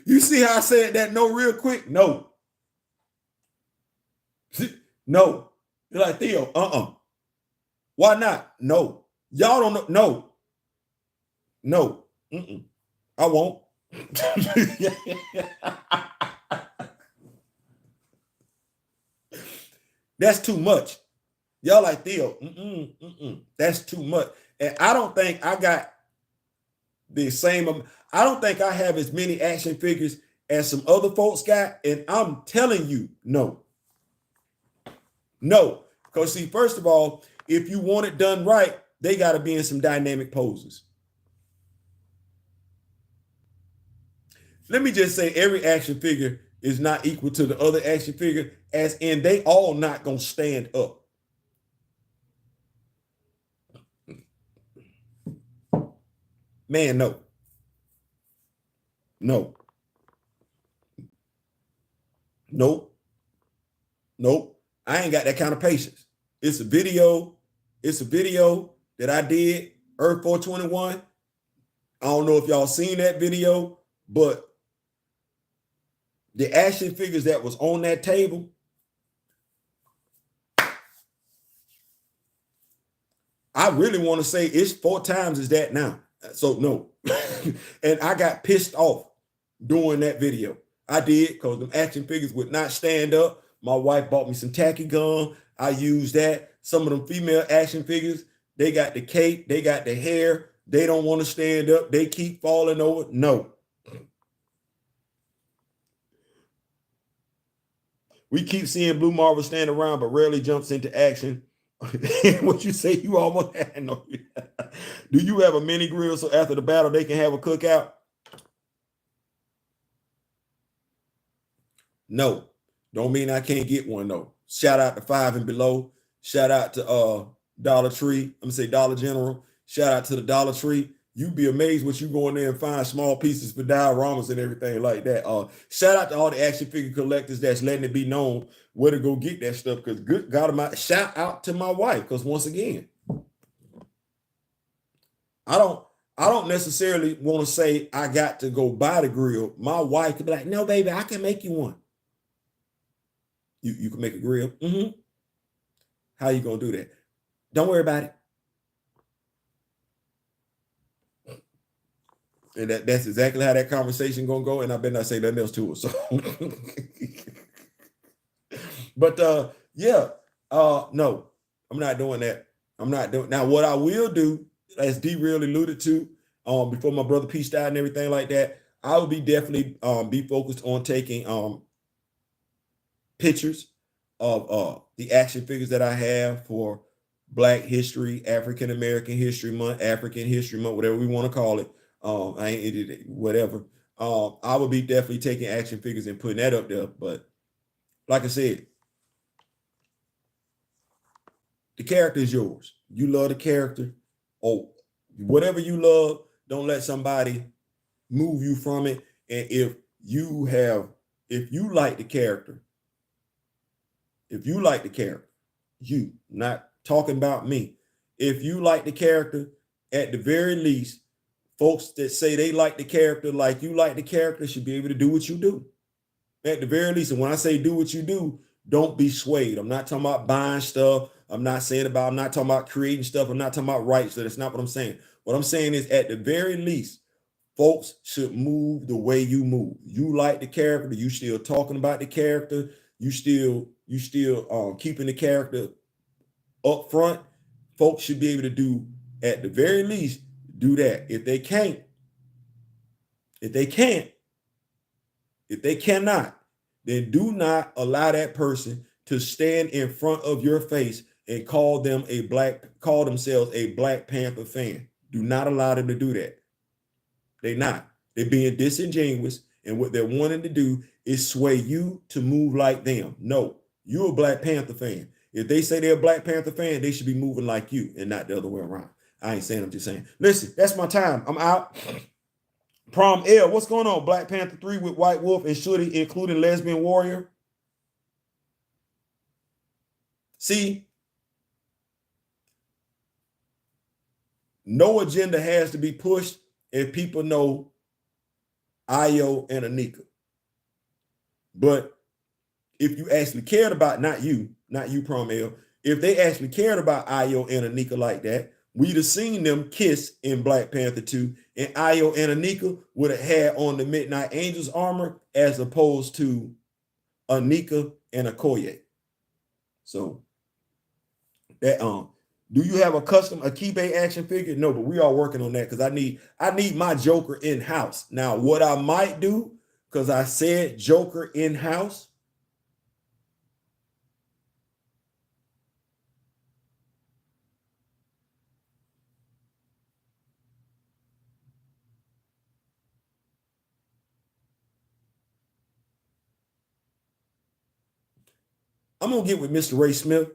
You see how I said that no real quick? No. No. You're like, Theo, Why not? No. Y'all don't know. No. I won't. That's too much. Y'all like, Theo, that's too much. And I don't think I got the same. I don't think I have as many action figures as some other folks got. And I'm telling you, no. Because see, first of all, if you want it done right, they got to be in some dynamic poses. Let me just say every action figure is not equal to the other action figure, as in they all not going to stand up. Man, no. Nope. I ain't got that kind of patience. It's a video that I did, Earth 421. I don't know if y'all seen that video, but the action figures that was on that table, I really want to say it's 4 times as that now. So no. And I got pissed off doing that video. I did, because them action figures would not stand up. My wife bought me some tacky gum. I used that. Some of them female action figures, they got the cape, they got the hair. They don't want to stand up. They keep falling over. No. We keep seeing Blue Marvel stand around, but rarely jumps into action. What you say, you almost had no. Do you have a mini grill so after the battle they can have a cookout? No. Don't mean I can't get one though. Shout out to 5 and Below. Shout out to Dollar Tree. I'm gonna say Dollar General. Shout out to the Dollar Tree. You'd be amazed what you go in there and find small pieces for dioramas and everything like that. Shout out to all the action figure collectors that's letting it be known where to go get that stuff. Because good God Almighty, shout out to my wife. Because once again, I don't necessarily want to say I got to go buy the grill. My wife could be like, no, baby, I can make you one. You can make a grill. How you gonna do that? Don't worry about it. And that's exactly how that conversation gonna go. And I better not say nothing else to her. So, but yeah, no, I'm not doing that. I'm not doing. Now, what I will do, as D really alluded to, before my brother peaced out and everything like that, I will be definitely be focused on taking pictures of the action figures that I have for Black History, African American History Month, African History Month, whatever we want to call it. Whatever. I would be definitely taking action figures and putting that up there. But like I said, the character is yours. You love the character, or whatever you love. Don't let somebody move you from it. And if you like the character, you, not talking about me. If you like the character, at the very least, folks that say they like the character like you like the character should be able to do what you do. At the very least, and when I say do what you do, don't be swayed. I'm not talking about buying stuff. I'm not talking about creating stuff. I'm not talking about rights. So that's not what I'm saying. What I'm saying is, at the very least, folks should move the way you move. You like the character, you still talking about the character, you still keeping the character up front. Folks should be able to do, at the very least, do that. If they cannot, then do not allow that person to stand in front of your face and call themselves a Black Panther fan. Do not allow them to do that. They're being disingenuous, and what they're wanting to do is sway you to move like them. No, you're a Black Panther fan. If they say they're a Black Panther fan, they should be moving like you and not the other way around. I ain't saying, I'm just saying. Listen, that's my time. I'm out. Prom L, what's going on? Black Panther 3 with White Wolf and Shorty, including Lesbian Warrior. See, no agenda has to be pushed if people know Ayo and Anika. But if you actually cared about, not you, Prom L, if they actually cared about Ayo and Anika like that, we'd have seen them kiss in Black Panther 2, and Ayo and Anika would have had on the Midnight Angels armor as opposed to Anika and Okoye. So that do you have a Kibe action figure? No, but we are working on that because I need my Joker in house. Now, what I might do, because I said Joker in house. I'm gonna get with Mr. Ray Smith.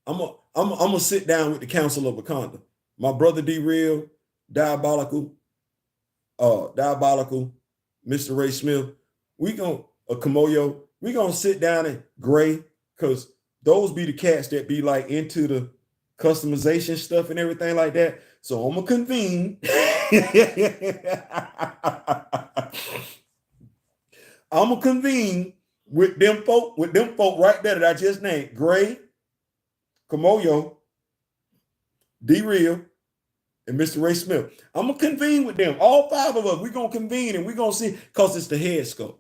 I'm gonna sit down with the Council of Wakanda. My brother D Real, diabolical, Mr. Ray Smith. We gonna Kamoyo. We gonna sit down and Gray, because those be the cats that be like into the customization stuff and everything like that. So I'm gonna convene. I'm gonna convene with them folk right there that I just named. Gray, Kamoyo, D Real, and Mr. Ray Smith. I'm gonna convene with them. All five of us. We're gonna convene and we're gonna see, because it's the head sculpt.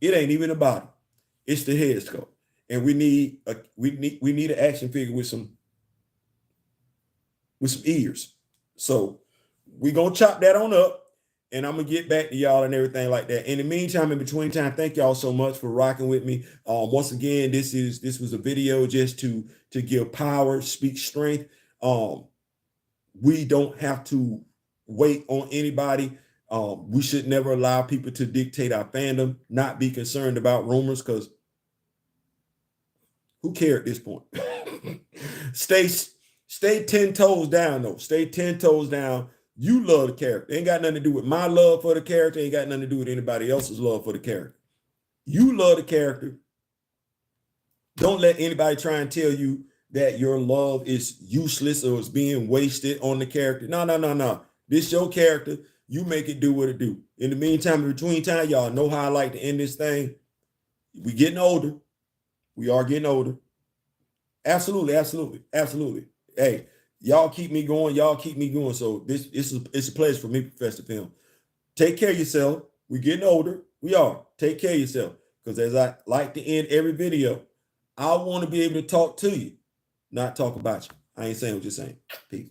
It ain't even the body. It's the head sculpt. And we need an action figure with some ears. So we're gonna chop that on up. And I'm gonna get back to y'all and everything like that. In the meantime, in between time, thank y'all so much for rocking with me. Once again, this was a video just to give power, speak strength. We don't have to wait on anybody. We should never allow people to dictate our fandom. Not be concerned about rumors, because who cares at this point? Stay 10 toes down though. Stay 10 toes down. You love the character. It ain't got nothing to do with my love for the character. It ain't got nothing to do with anybody else's love for the character. You love the character. Don't let anybody try and tell you that your love is useless or is being wasted on the character. No. This your character. You make it do what it do. In the meantime, in between time, y'all know how I like to end this thing. We getting older. We are getting older. Absolutely. Hey, y'all keep me going. So it's a pleasure for me, Professor Film. Take care of yourself. We're getting older. We are. Take care of yourself. Because as I like to end every video, I want to be able to talk to you, not talk about you. I ain't saying what you're saying. Peace.